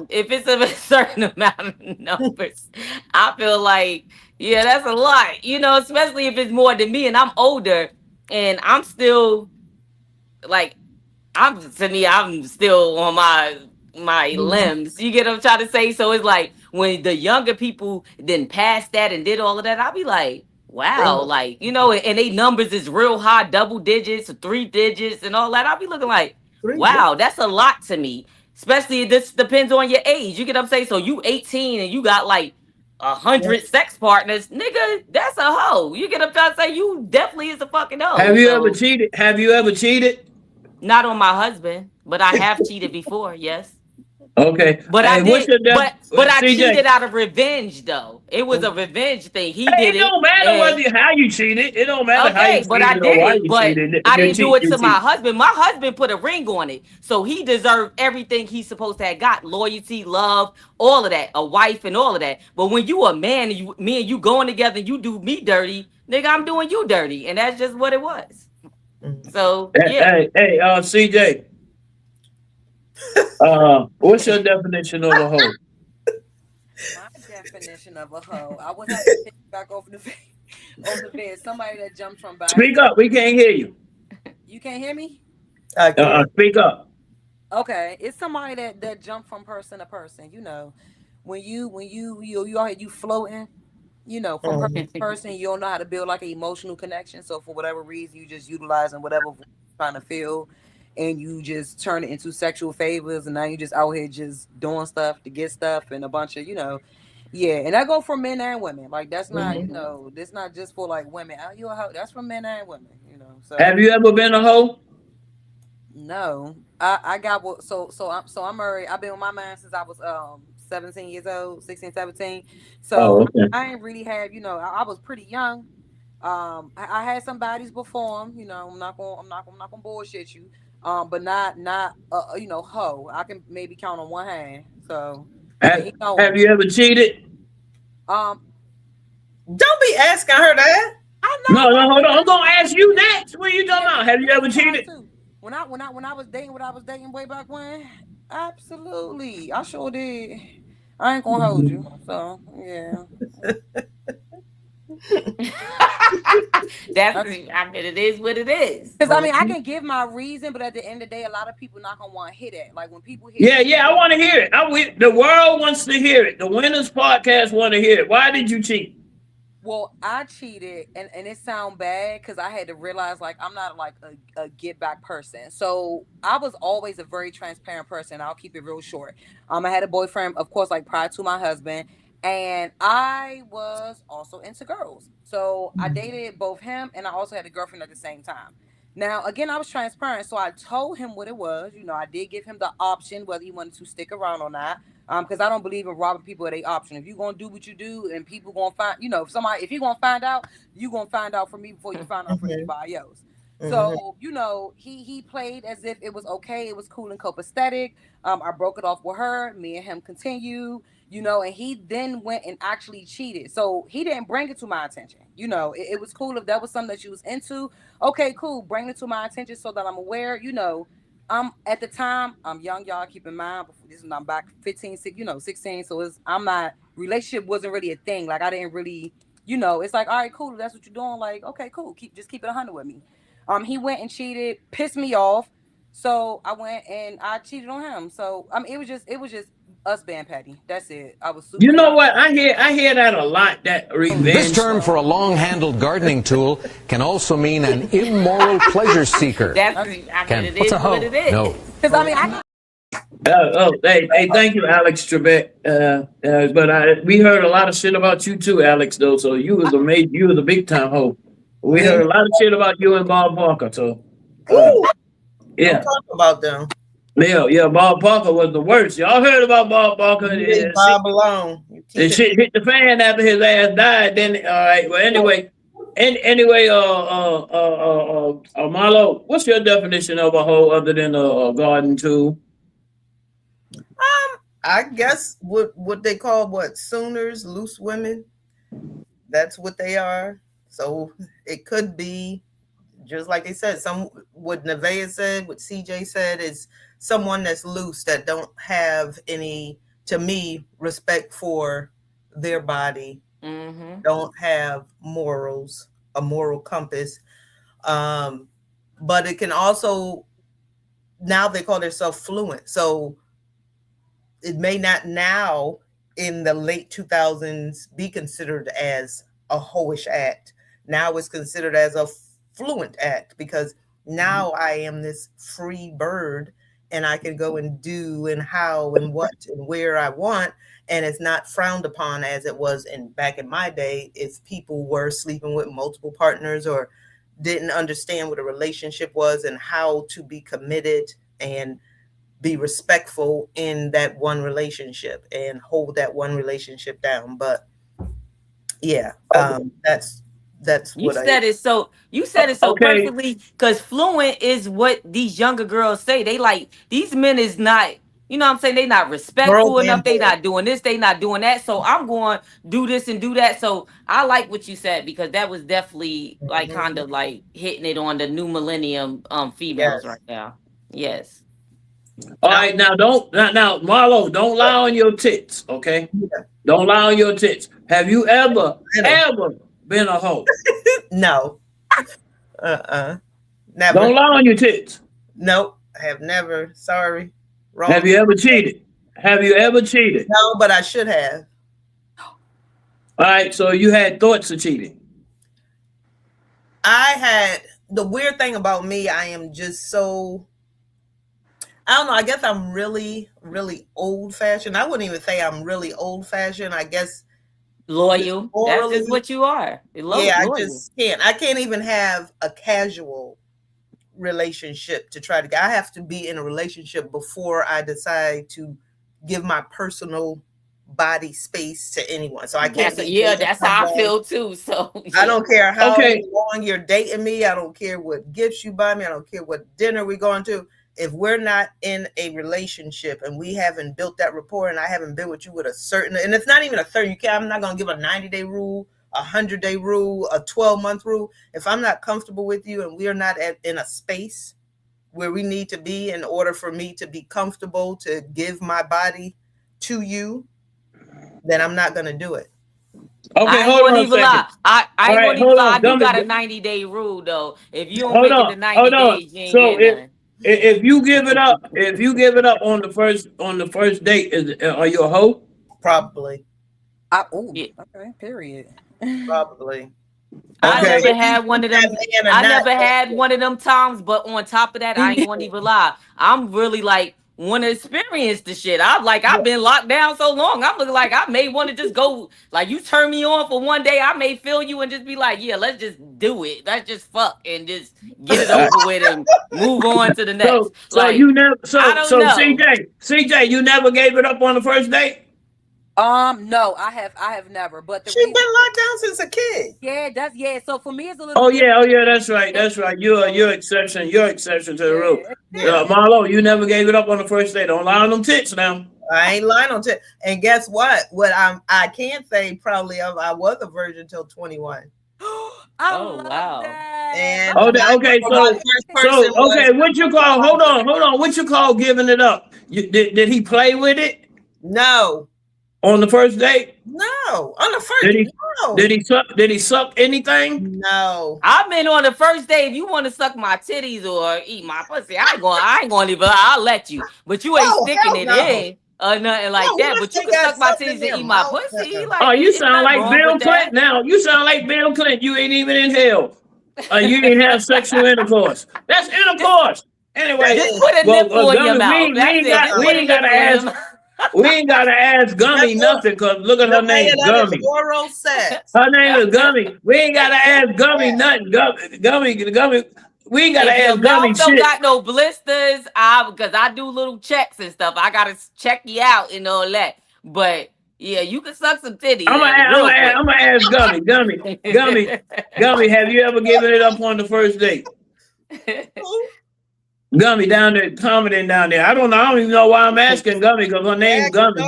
if it's a certain amount of numbers, I feel like, yeah, that's a lot. You know, especially if it's more than me and I'm older and I'm still like, I'm still on my limbs. You get what I'm trying to say? So it's like when the younger people then passed that and did all of that, I'll be like, wow, like, you know, and they numbers is real high, double digits, 3 digits, and all that. I'll be looking like, wow, that's a lot to me. Especially this depends on your age. You get what I'm saying? So you 18 and you got like 100 sex partners, nigga, that's a hoe. You get what I'm trying to say? You definitely is a fucking hoe. Have you ever cheated? Have you ever cheated? Not on my husband, but I have cheated before, yes. Okay. But I What's did, your but I CJ? cheated out of revenge, though. It was a revenge thing. He did It it. don't matter how you cheated. It don't matter how you Okay, but I cheated or did why it. you But cheated. I You didn't do cheat, it you to my cheat. husband. My husband put a ring on it, so he deserved everything he's supposed to have got: loyalty, love, all of that, a wife, and all of that. But when you a man, and me and you going together, and you do me dirty, nigga, I'm doing you dirty, and that's just what it was. So yeah. Hey, CJ. What's your definition of a hoe? My definition of a hoe, I would have to pick back over the bed. Somebody that jumped from body. Speak up. We can't hear you. You can't hear me? Speak up. Okay, it's somebody that jumped from person to person. You know, when you floating, you know, from person to person, you don't know how to build like an emotional connection. So for whatever reason, you just utilizing whatever you're trying to feel, and you just turn it into sexual favors, and now you just out here just doing stuff to get stuff and a bunch of, you know, yeah. And that go for men and women. Like that's not, you know, that's not just for like women. Oh, you a hoe? That's for men and women. You know. So have you ever been a hoe? No, I got what I'm married. I've been with my man since I was 17 years old, 16, 17. So okay. I ain't really had, you know, I was pretty young. I had some bodies before him, you know. I'm not gonna bullshit you. But not you know, hoe. I can maybe count on one hand. So have you ever cheated? Don't be asking her that. I know. No, hold on. I'm gonna ask you next. What are you talking about? Have you ever cheated? When I was dating way back when, absolutely, I sure did. I ain't gonna hold you, so yeah. I mean, it is what it is. Because I mean, I can give my reason, but at the end of the day, a lot of people not gonna want to hear that. Like when people hear, I want to hear it. The world wants to hear it. The Winnas Podcast want to hear it. Why did you cheat? Well, I cheated, and it sound bad because I had to realize like I'm not like a get back person. So I was always a very transparent person. I'll keep it real short. I had a boyfriend, of course, like prior to my husband, and I was also into girls. So I dated both him and I also had a girlfriend at the same time. Now, again, I was transparent, so I told him what it was. I did give him the option whether he wanted to stick around or not. Because I don't believe in robbing people of their option. If you're gonna do what you do, and people gonna find, if you're gonna find out, you gonna find out from me before you find out from anybody else. So, he played as if it was okay, it was cool and copacetic. I broke it off with her, me and him continued, and he then went and actually cheated. So he didn't bring it to my attention. It was cool if that was something that she was into. Okay, cool. Bring it to my attention so that I'm aware, at the time, I'm young, y'all. Keep in mind, this is when I'm back 15, 16. So relationship wasn't really a thing. Like I didn't really, it's like, all right, cool. If that's what you're doing. Like, okay, cool. Just keep it 100 with me. He went and cheated, pissed me off. So I went and I cheated on him. So it was just us being petty. That's it. I was super. You know what? I hear that a lot. That revenge. This term for a long-handled gardening tool can also mean an immoral pleasure seeker. It is what it is. No. Because Hey, thank you, Alex Trebek. But we heard a lot of shit about you too, Alex. Though, so you was a big time hoe. We heard a lot of shit about you and Bob Barker. So, yeah, talk about them. Yeah, Bob Barker was the worst. Y'all heard about Bob Barker? Leave Bob alone. And shit hit the fan after his ass died. Then, all right. Well, anyway, Marlo, what's your definition of a hoe other than a garden tool? I guess what they call Sooners, loose women. That's what they are. So it could be just like they said. What Nevaeh said, what CJ said, is someone that's loose, that don't have any, to me, respect for their body, don't have morals, a moral compass. But it can also, now they call themselves fluent. So it may not now in the late 2000s be considered as a hoish act. Now it's considered as a fluent act, because now I am this free bird and I can go and do and how and what and where I want. And it's not frowned upon as it was back in my day, if people were sleeping with multiple partners or didn't understand what a relationship was and how to be committed and be respectful in that one relationship and hold that one relationship down. But yeah, that's You what said it so perfectly, because fluent is what these younger girls say. They like, these men is not, you know what I'm saying? They not respectful enough. They not doing this. They not doing that. So I'm going to do this and do that. So I like what you said, because that was definitely like kind of like hitting it on the new millennium females right now. Yes. All right, now Marlo, don't lie on your tits, okay? Don't lie on your tits. Have you ever been a hoe? No. Never. Don't lie on your tits. Nope. I have never. Sorry. Wrong. Have you ever cheated? No, but I should have. All right, so you had thoughts of cheating. The weird thing about me, I am just so, I don't know. I guess I'm really, really old fashioned. I wouldn't even say I'm really old fashioned. I guess loyal. That's just what you are. Loyal. I just can't. I can't even have a casual relationship to try to. I have to be in a relationship before I decide to give my personal body space to anyone. So I can't. That's how I feel too. So I don't care how long you're dating me. I don't care what gifts you buy me. I don't care what dinner we're going to. If we're not in a relationship and we haven't built that rapport, and I haven't been with you with a certain, and it's not even a 30, I'm not going to give a 90-day rule, a 100-day rule, a 12-month rule. If I'm not comfortable with you and we are not in a space where we need to be in order for me to be comfortable to give my body to you, then I'm not going to do it. Okay, hold on a second. I ain't going to even lie. You got a 90-day rule, though. If you don't make it to 90 days, you ain't getting nothing. If you give it up on the first date, are you a hoe? Probably. Okay, period. Probably. I never had one of them. I never had one of them times, but on top of that, I ain't gonna even lie. I'm really like, want to experience the shit. I'm like, I've been locked down so long. I'm looking like I may want to just go, like, you turn me on for one day, I may feel you and just be like, yeah, let's just do it. Let's just fuck and just get it over with and move on to the next. So like, you never, I don't so know. CJ, you never gave it up on the first date? No, I have never. But She's been locked down since a kid. Yeah. So for me, it's a little. Oh yeah, that's right. You're exception to the rule. Marlo, you never gave it up on the first date. Don't lie on them tits now. I ain't lying on it. And guess what? I can't say probably I was a virgin till 21. Wow. And okay, what you call? Hold on. What you call giving it up? Did he play with it? No. On the first date? No. On the first date? No. Did he suck anything? No. I've been on the first date. If you want to suck my titties or eat my pussy, I ain't gonna leave it. I'll let you. But you ain't sticking it in or nothing like that. But you can suck my titties and eat my pussy. Like, you sound like Bill Clinton now. You sound like Bill Clinton. You ain't even in hell. You didn't have sexual intercourse. That's intercourse. Anyway, just put a nipple in your mouth. We ain't gotta ask Gummy nothing, because look at her name, Gummy. Oral sex. Her name is Gummy. We ain't gotta ask Gummy nothing. Gummy. We ain't gotta ask Gummy shit. Don't got no blisters, because I do little checks and stuff. I gotta check you out and all that. But yeah, you can suck some titties. I'm gonna ask Gummy. Gummy, have you ever given it up on the first date? Gummy down there, commenting down there. I don't know. I don't even know why I'm asking Gummy, because her name's Gummy.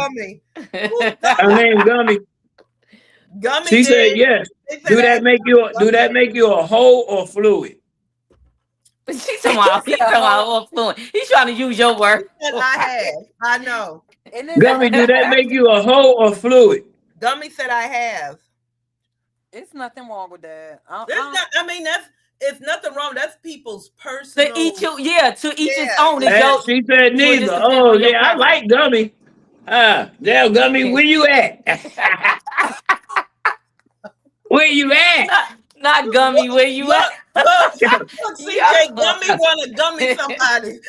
Her name's Gummy. She said yes. Do that make you a hoe or fluid? She's talking about fluid. He's trying to use your word. I know. Gummy, do that make you a hoe or fluid? Gummy said I have. It's nothing wrong with that. It's nothing wrong. That's people's personal. To each his own. She said neither. Oh yeah, I like Gummy. Damn, Gummy, where you at? Where you at? Not Gummy, where you at? Look, CJ, Gummy wanna gummy somebody.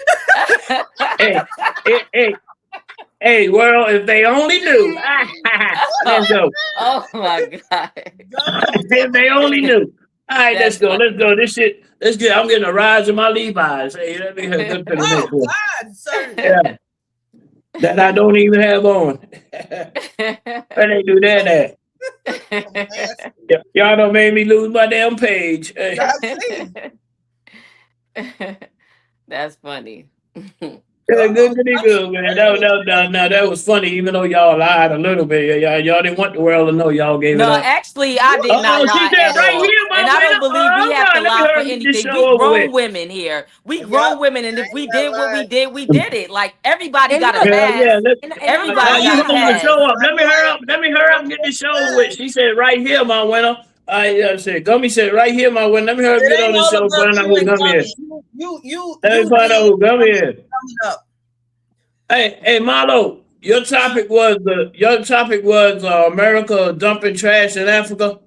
Hey, world, if they only knew. Let's go. Oh my God. If they only knew. All right, let's go. This shit, let's get. I'm getting a rise in my Levi's. Hey, let me get to the next one. God, sir. Yeah. That I don't even have on. Why they do that? Y'all done made me lose my damn page. That's funny. Good, man. That was funny, even though y'all lied a little bit. Y'all didn't want the world to know y'all gave it up. No, actually, I did not lie at all. And I don't believe we have to lie for anything. We grown women here. We grown women, and if we did what we did, we did it. Like, everybody got a pass. Everybody got a pass. Show up. Let me hurry up and get this show over with. She said, right here, my winner. I said, Gummy said, right here, my winner. Let me hurry up and get on this show and find out who Gummy is. Let me find out who Gummy is. Hey, Marlo, your topic was America dumping trash in Africa.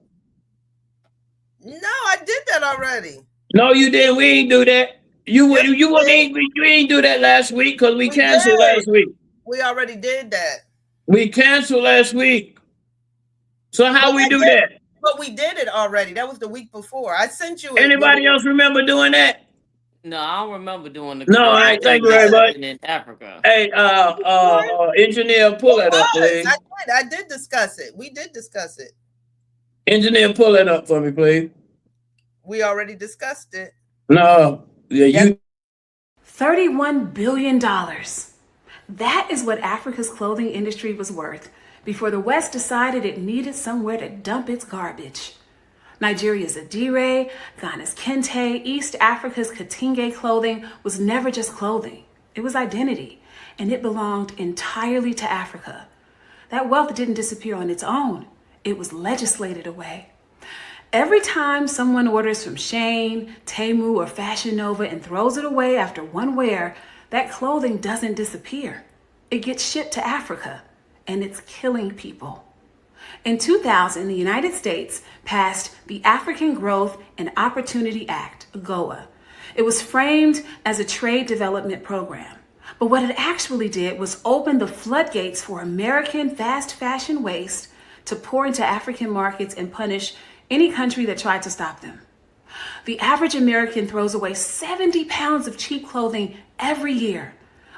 No, I did that already. No, you didn't. We ain't do that. You ain't do that last week because we canceled last week. We already did that. We canceled last week. So how we do that? But we did it already. That was the week before. I sent you. Anybody else remember doing that? No, I don't remember doing the. No, I thank you very much. In Africa. Hey, engineer, pull that up, please. I did discuss it. We did discuss it. Engineer, pull that up for me, please. We already discussed it. No, you. $31 billion. That is what Africa's clothing industry was worth before the West decided it needed somewhere to dump its garbage. Nigeria's Adire, Ghana's Kente, East Africa's Katinge clothing was never just clothing. It was identity, and it belonged entirely to Africa. That wealth didn't disappear on its own. It was legislated away. Every time someone orders from Shane, Temu, or Fashion Nova and throws it away after one wear, that clothing doesn't disappear. It gets shipped to Africa, and it's killing people. In 2000, the United States passed the African Growth and Opportunity Act, AGOA. It was framed as a trade development program. But what it actually did was open the floodgates for American fast fashion waste to pour into African markets and punish any country that tried to stop them. The average American throws away 70 pounds of cheap clothing every year.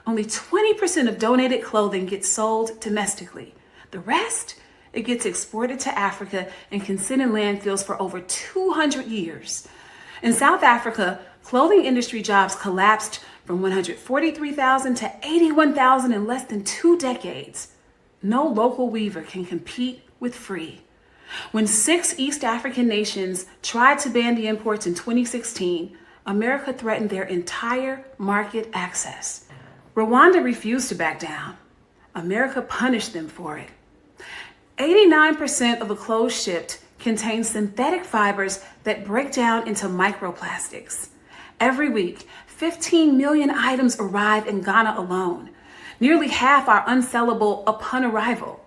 Only 20% of donated clothing gets sold domestically. The rest, it gets exported to Africa and can sit in landfills for over 200 years. In South Africa, clothing industry jobs collapsed from 143,000 to 81,000 in less than 2 decades. No local weaver can compete with free. When 6 East African nations tried to ban the imports in 2016, America threatened their entire market access. Rwanda refused to back down. America punished them for it. 89% of the clothes shipped contain synthetic fibers that break down into microplastics. Every week, 15 million items arrive in Ghana alone. Nearly half are unsellable upon arrival.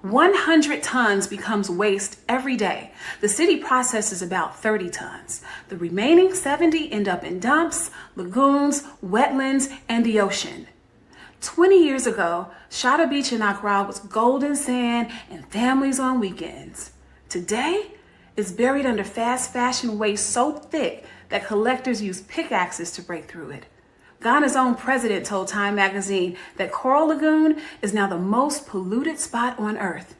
100 tons becomes waste every day. The city processes about 30 tons. The remaining 70 end up in dumps, lagoons, wetlands, and the ocean. 20 years ago, Shada Beach in Accra was golden sand and families on weekends. Today, it's buried under fast fashion waste so thick that collectors use pickaxes to break through it. Ghana's own president told Time magazine that Coral Lagoon is now the most polluted spot on earth.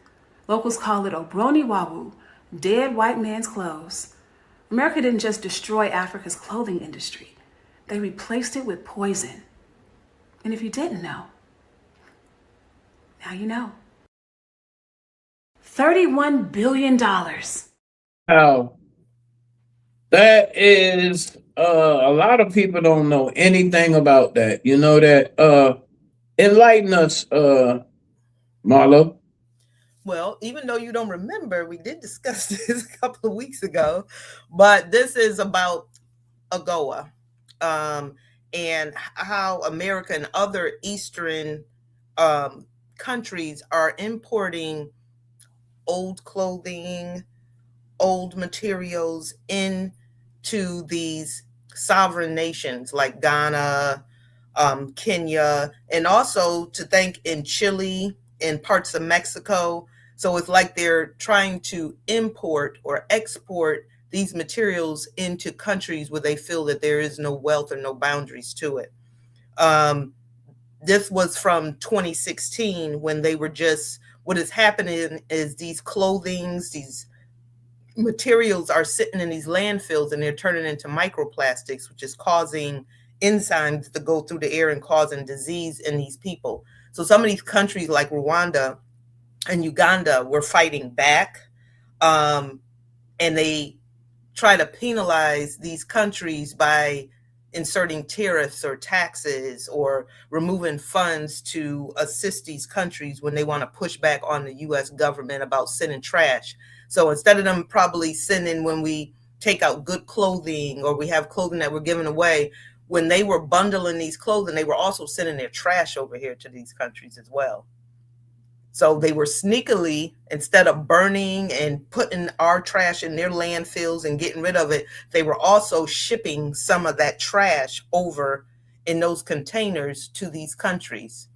Locals call it Obroni Wawu, dead white man's clothes. America didn't just destroy Africa's clothing industry. They replaced it with poison. And if you didn't know, now you know. $31 billion. Wow. That is, a lot of people don't know anything about that. You know that, enlighten us, Marlo. Well, even though you don't remember, we did discuss this a couple of weeks ago, but this is about AGOA, and how America and other Eastern countries are importing old clothing, old materials into these sovereign nations like Ghana, Kenya, and also to think in Chile, in parts of Mexico. So it's like they're trying to import or export these materials into countries where they feel that there is no wealth or no boundaries to it. This was from 2016 when they were just, what is happening is these clothings, these materials are sitting in these landfills and they're turning into microplastics, which is causing enzymes to go through the air and causing disease in these people. So some of these countries like Rwanda and Uganda were fighting back, and they try to penalize these countries by inserting tariffs or taxes or removing funds to assist these countries when they want to push back on the US government about sending trash. So instead of them probably sending, when we take out good clothing or we have clothing that we're giving away, when they were bundling these clothing, they were also sending their trash over here to these countries as well. So they were sneakily, instead of burning and putting our trash in their landfills and getting rid of it, they were also shipping some of that trash over in those containers to these countries.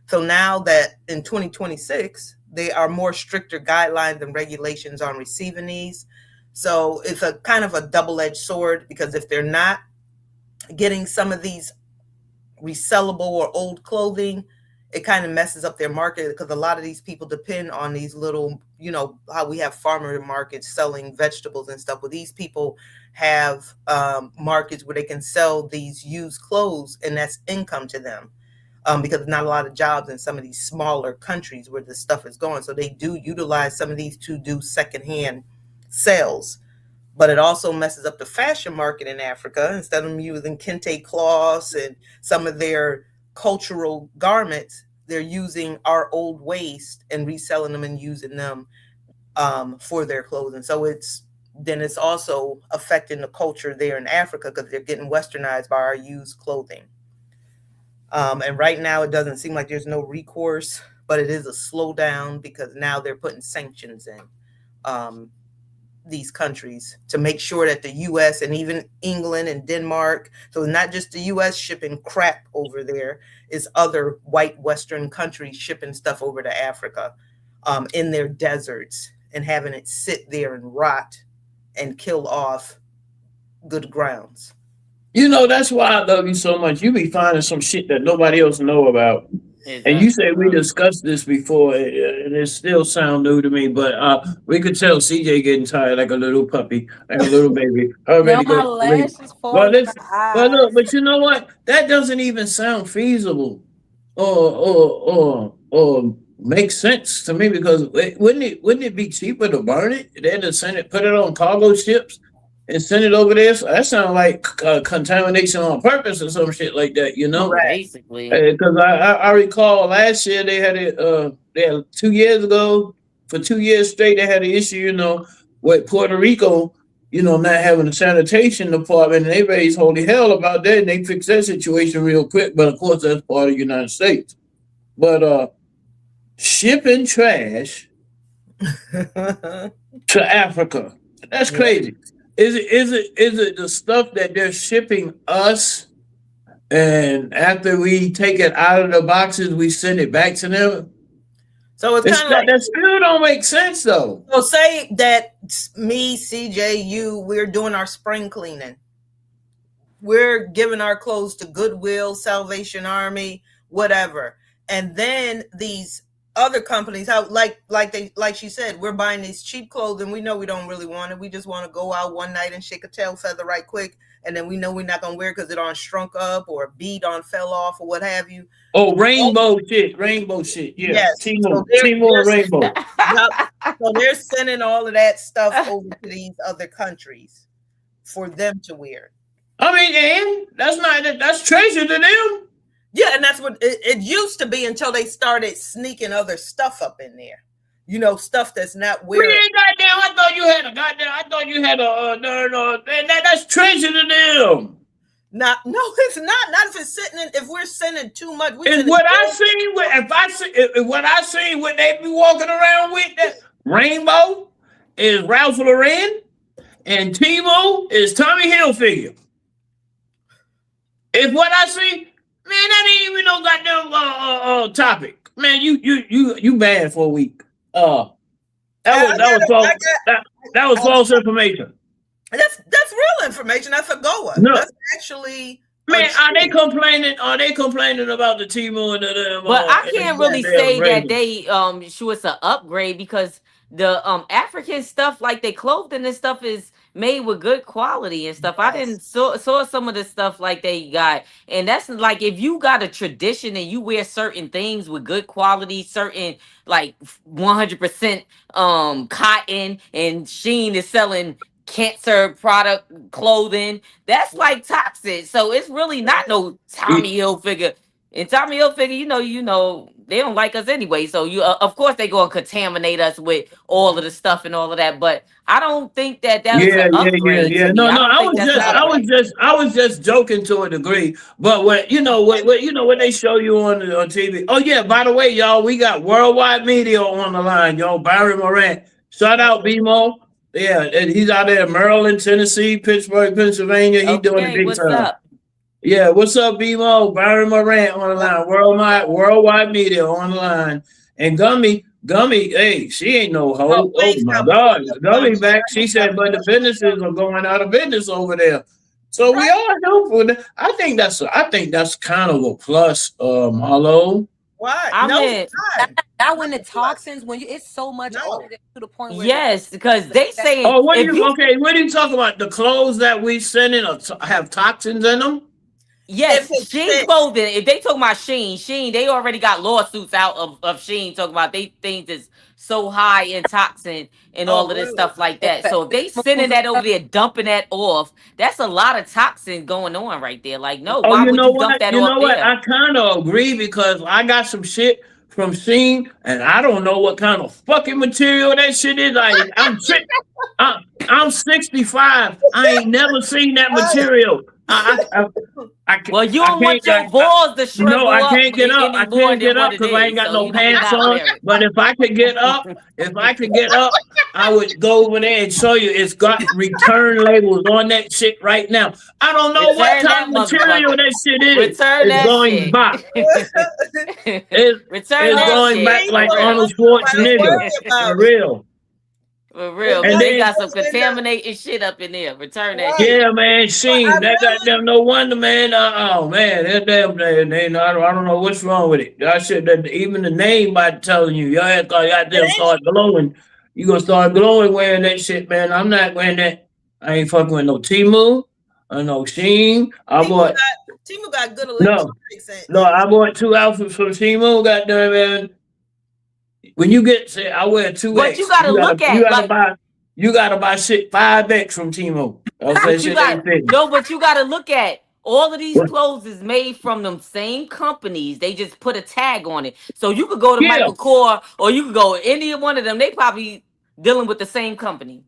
So now that in 2026, there are more stricter guidelines and regulations on receiving these. So it's a kind of a double-edged sword, because if they're not getting some of these resellable or old clothing, it kind of messes up their market, because a lot of these people depend on these little, you know, how we have farmer markets selling vegetables and stuff. Well, these people have markets where they can sell these used clothes, and that's income to them, because there's not a lot of jobs in some of these smaller countries where this stuff is going. So they do utilize some of these to do secondhand sales. But it also messes up the fashion market in Africa. Instead of them using kente cloths and some of their cultural garments, they're using our old waste and reselling them and using them for their clothing. So it's also affecting the culture there in Africa, because they're getting westernized by our used clothing. And right now it doesn't seem like there's no recourse, but it is a slowdown, because now they're putting sanctions in. these countries to make sure that the U.S. and even England and Denmark, so not just the U.S. shipping crap over there, is other white Western countries shipping stuff over to Africa in their deserts and having it sit there and rot and kill off good grounds. You know, that's why I love you so much. You be finding some shit that nobody else know about. And you said we discussed this before, and it still sound new to me, but we could tell CJ getting tired like a little puppy, like a little baby. Now my lashes fall in my but look, but you know what? That doesn't even sound feasible or make sense to me, because wouldn't it be cheaper to burn it than to send it, put it on cargo ships and send it over there? So that sounds like contamination on purpose or some shit like that, you know? Basically. Because I recall last year they had it, 2 years ago, for 2 years straight, they had an issue, you know, with Puerto Rico, you know, not having a sanitation department, and they raised holy hell about that, and they fixed that situation real quick. But of course, that's part of the United States. But shipping trash to Africa, that's crazy. Is it the stuff that they're shipping us, and after we take it out of the boxes, we send it back to them? So it's kind of like that still don't make sense though. So say that me, CJ, you, we're doing our spring cleaning. We're giving our clothes to Goodwill, Salvation Army, whatever, and then these other companies, how like she said, we're buying these cheap clothes and we know we don't really want it. We just want to go out one night and shake a tail feather right quick, and then we know we're not gonna wear it because it on shrunk up or a bead on fell off or what have you. Oh, rainbow shit. Yeah. Yes. Timor rainbow. So they're sending all of that stuff over to these other countries for them to wear. I mean, and that's treasure to them. Yeah, and that's what it used to be until they started sneaking other stuff up in there. You know, stuff that's not weird. I thought you had that's treasure to them. No, it's not. Not if it's sitting in, if we're sending too much. And what I seen, what they be walking around with, that rainbow is Ralph Lauren, and Timo is Tommy Hilfiger. If what I see, man, that ain't even no goddamn topic. Man, you bad for a week. That was false information. That's real information. That's a goer. No. That's actually. Man, are they complaining about the Timo and the? But I can't really say that they sure it's an upgrade, because the African stuff, like their clothing and stuff, is made with good quality and stuff. Yes. I didn't saw some of the stuff like they got, and that's like, if you got a tradition and you wear certain things with good quality, certain like 100% cotton, and Shein is selling cancer product clothing, that's like toxic. So it's really not no Tommy Hilfiger. And Tommy Hilfiger, you know, they don't like us anyway. So you, of course, they gonna contaminate us with all of the stuff and all of that. But I don't think that was an upgrade. Yeah. No. I was just joking to a degree. But what they show you on TV. Oh yeah, by the way, y'all, we got worldwide media on the line, y'all. Barry Morant, shout out BMO. Yeah, and he's out there in Maryland, Tennessee, Pittsburgh, Pennsylvania. He's doing the big time. Up? Yeah, what's up, BMO? Barry Morant on the line. Worldwide media on the line. And Gummy, hey, she ain't no hoe. Oh my God, Gummy back. She said, but the businesses are going out of business over there. So we are helpful. I think that's kind of a plus. Marlo. Why? Not when the toxins, it's so much older to the point where. Yes, because they say. Oh, what are you talking about? The clothes that we send in have toxins in them? Yes, Shein clothing. If they talk about Shein, they already got lawsuits out of Shein talking about they things is so high in toxin and all of this stuff like that. So if they sending that over there, dumping that off, that's a lot of toxin going on right there. Like, no, why would you dump that off there? You know what? I kind of agree, because I got some shit from Shein, and I don't know what kind of fucking material that shit is. I'm 65. I ain't never seen that material. I can't. Well, you I don't want can't. your balls to No, shrivel I up can't get up. any I more can't than get what up it because I ain't is. got So no you need to pants not on. wear it. But if I could get up, I would go over there and show you. It's got return labels on that shit right now. I don't know what Return type that of material motherfucker. that shit is. Return It's that going shit. back. It's, Return it's that going shit back for like real. Arnold Don't Schwarzenegger. worry For about it. real. For real, And because they then got some contaminated shit up in there. Return that Right. shit. yeah, man, But I Sheen, that really, goddamn no wonder, man. Oh man, that damn they I don't know what's wrong with it. I should that even the name by telling you, your ass got it goddamn ain't start glowing. You gonna start glowing wearing that shit, man. I'm not wearing that. I ain't fucking with no Timu or no Sheen. Timu got good No, electronics no, I bought two outfits from Timu, goddamn man. When you get say I wear two But you X, gotta look at like you gotta buy shit 5X from Timu. Else that but you shit ain't got fitting. no, but you gotta look at all of these clothes is made from them same companies. They just put a tag on it. So you could go to Yeah. Michael Kors or you could go any one of them. They probably dealing with the same company.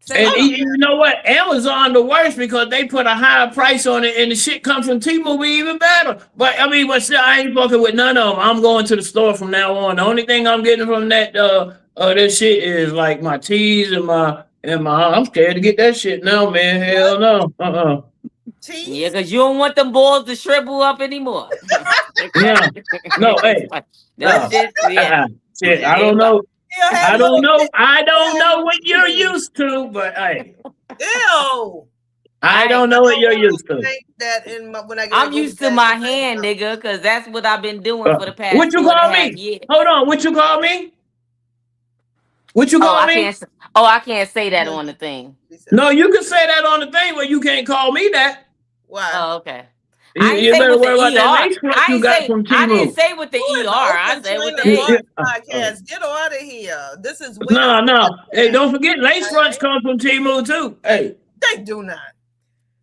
Same And company. you know what? Amazon the worst because they put a higher price on it, and the shit comes from Temu be even better. But I mean, but still, I ain't fucking with none of them. I'm going to the store from now on. The only thing I'm getting from that shit is like my tees and my. I'm scared to get that shit now, man. Hell no. Yeah, tees. because you don't want them balls to shrivel up anymore. Yeah. No. Hey. That shit, yeah. Shit. I They don't like, know. He'll have I don't little know. fit- I don't he'll have know little what you're tees. used to, but hey, Ew. I don't I know what don't you're want used to to. think that when I get ready I'm to go to used to bed my tonight. hand, nigga, because that's what I've been doing for the What past you two and a call half me? years. Hold on. What you call me? What you Oh, call I me? can't. Oh, I can't say that on the thing. No, you can say that on the thing, but you can't call me that. Why? Oh, okay. I ain't You say better with the worry about that ER. lace front you got from I didn't Timu. say with the Who is ER. the I Open said with the Trainer H. podcast? Get out of here. This is Winnas No, no. Hey, Podcast. don't forget lace fronts Right? come from Timu too. Hey, They do not.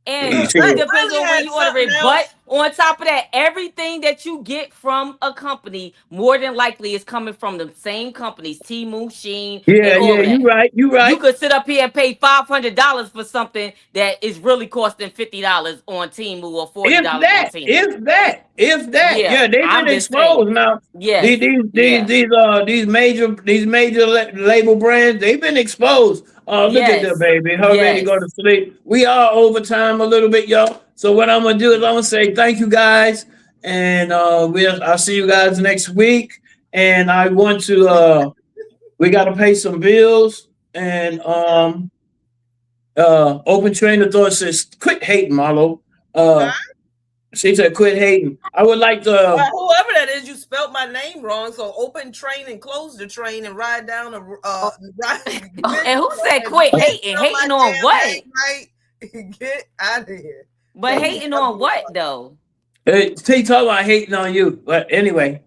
And you it shit. depends Riley on when had you order something it. But else. on top of that, everything that you get from a company, more than likely, is coming from the same companies, Temu, Sheen, and Yeah, all yeah, of that. you right, you You right. could sit up here and pay $500 for something that is really costing $50 on Temu or $40 on Temu. If that, Yeah, yeah, they've been I'm just saying. exposed now. Yes, yes, These major label brands, they've been exposed. Look at the yes, baby, her ready to go to yes. sleep. We are overtime a little bit, y'all. So what I'm gonna do is I'm gonna say thank you guys, and I'll see you guys next week. And I want to we gotta pay some bills, and Open Trainer Thought says quit hating, Marlo. Uh, she said quit hating. I would like to. Whoever that is, you spelled my name wrong. So open train and close the train and ride down a ride. And who said quit hating? Spell my Hating on damn what? name right. Get out of here. But hating on what though? T talk about hating on you. But anyway,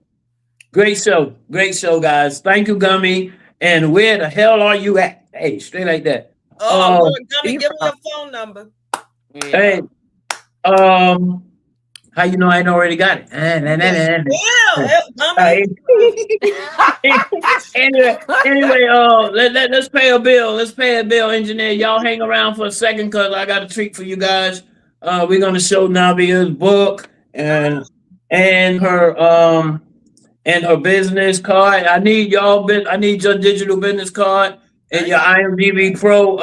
great show, guys. Thank you, Gummy. And where the hell are you at? Hey, straight like that. Oh Lord, Gummy, give me your phone number. Yeah. Hey, how you know I ain't already got it? Anyway, let's pay a bill. Let's pay a bill, engineer. Y'all hang around for a second because I got a treat for you guys. We're gonna show Navia's book and her business card. I need I need your digital business card and your IMDb Pro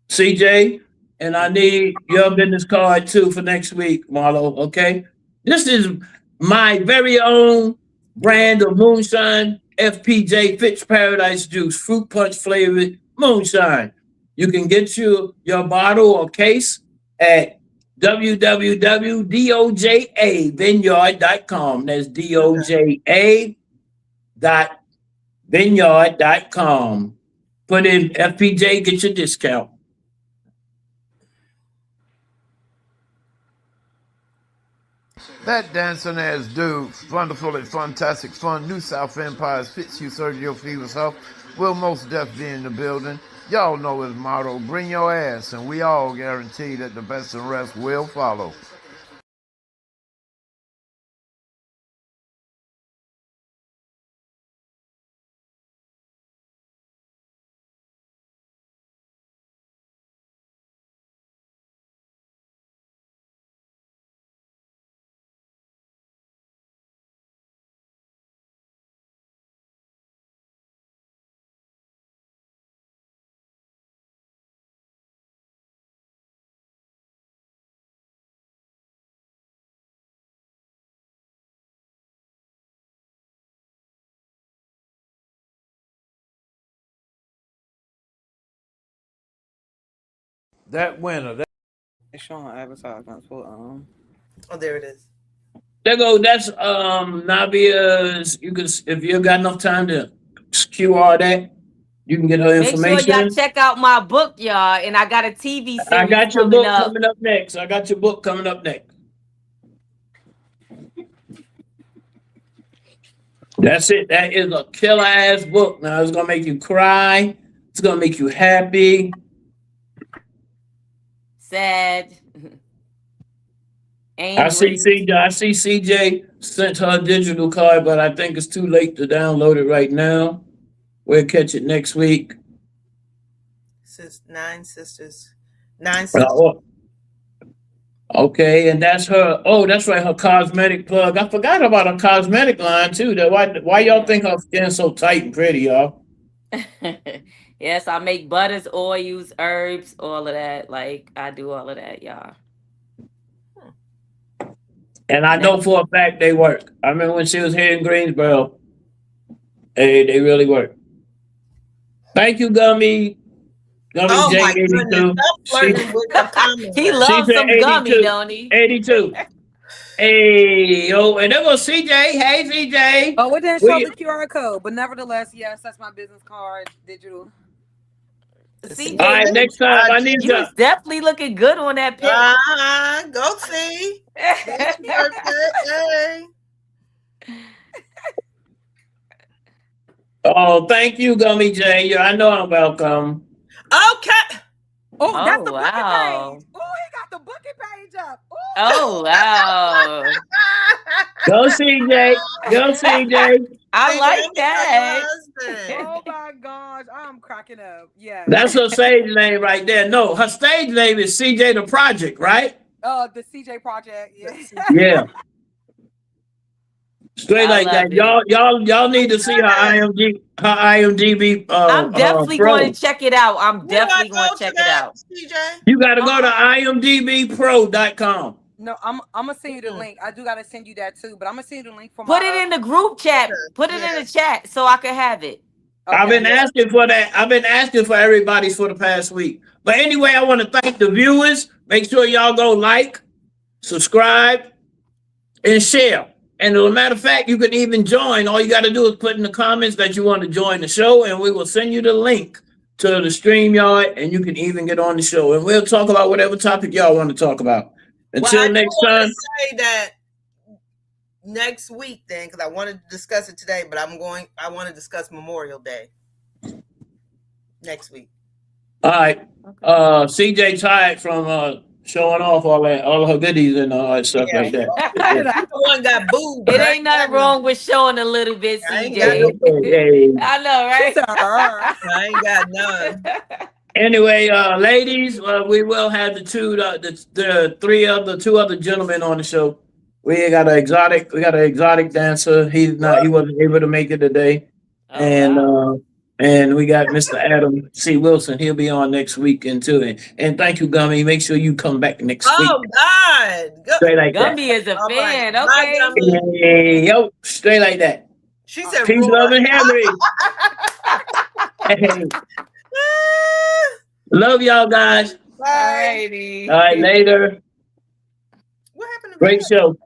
CJ. And I need your business card too for next week, Marlo. Okay. This is my very own brand of moonshine, FPJ Fitch Paradise Juice, fruit punch flavored moonshine. You can get your bottle or case at www.dojavineyard.com. That's doja.vineyard.com. Put in FPJ, get your discount. That dancing ass dude, wonderful and fantastic fun, New South Empire's Fitzhugh Sergio Fevers Huff, will most def be in the building. Y'all know his motto, bring your ass, and we all guarantee that the best and rest will follow. That winner. It's showing advertisements for Oh, there it is. There go. That's Navia's. You can, if you got enough time to QR that, you can get her Make sure information. y'all check out my book, y'all. And I got a TV series I got your coming book up. coming up next. I got your book coming up next. That's it. That is a killer ass book. Now it's gonna make you cry. It's gonna make you happy. Sad. I see CJ sent her a digital card, but I think it's too late to download it right now. We'll catch it next week. Nine sisters. 9 sisters. Okay, and that's her. Oh, that's right, her cosmetic plug. I forgot about her cosmetic line too. That why y'all think her skin's so tight and pretty, y'all? Yes, I make butters, oils, herbs, all of that. Like I do all of that, y'all. And I know for a fact they work. I remember when she was here in Greensboro. They really work. Thank you, Gummy. Gummy Oh my J82. goodness. Stop flirting with the comments. He loves said some 82. gummy, don't he? 82. Hey, yo, and there goes CJ. Hey, CJ. Oh, it didn't show the QR code, but nevertheless, yes, that's my business card, digital. CJ, All right, next time I need you you. was definitely looking good on that pic. Go see. Hey. Oh, thank you, Gummy J. Yeah, I know I'm welcome. Okay. Oh, that's Oh, the wow. booking page. Oh, he got the booking page up. Ooh. Oh, wow. Go CJ. Go CJ. I like that. Oh my gosh, I'm cracking up. Yeah. That's her stage name right there. No, her stage name is CJ the Project, right? The CJ Project. Yeah. Yeah. Straight I like that. love Y'all need to see her IMDb. I'm definitely Pro. going to check it out. I'm Where do definitely I going go to check to it that, out. CJ? You got to go to imdbpro.com. No, I'm gonna send you the link. I do gotta send you that too, but I'm gonna send you the link for Put my. it in the group chat. Okay. Put it in the chat so I can have it. I've been asking for that. I've been asking for everybody's for the past week. But anyway, I want to thank the viewers. Make sure y'all go like, subscribe, and share. And as a matter of fact, you can even join. All you got to do is put in the comments that you want to join the show, and we will send you the link to the StreamYard, and you can even get on the show. And we'll talk about whatever topic y'all want to talk about. Until next time. Say that next week then, because I wanted to discuss it today, but I want to discuss Memorial Day next week. All right. CJ tired from showing off all of her goodies and all that stuff like that. One got booed. It ain't nothing wrong with showing a little bit, I ain't CJ. got I know, right? I ain't got none. Anyway, ladies, we will have the two other gentlemen on the show. We got an exotic dancer. He wasn't able to make it today. And we got Mr. Adam C. Wilson. He'll be on next week too. And thank you, Gummy. Make sure you come back next week. Oh God. Straight like Gumby that. is a All fan. right. Okay. Bye, Gumby. Yo, straight like that. She said Peace, roar. love, and Henry. Hey. Love y'all guys. Bye. Alrighty. All right, later. What happened to Great show.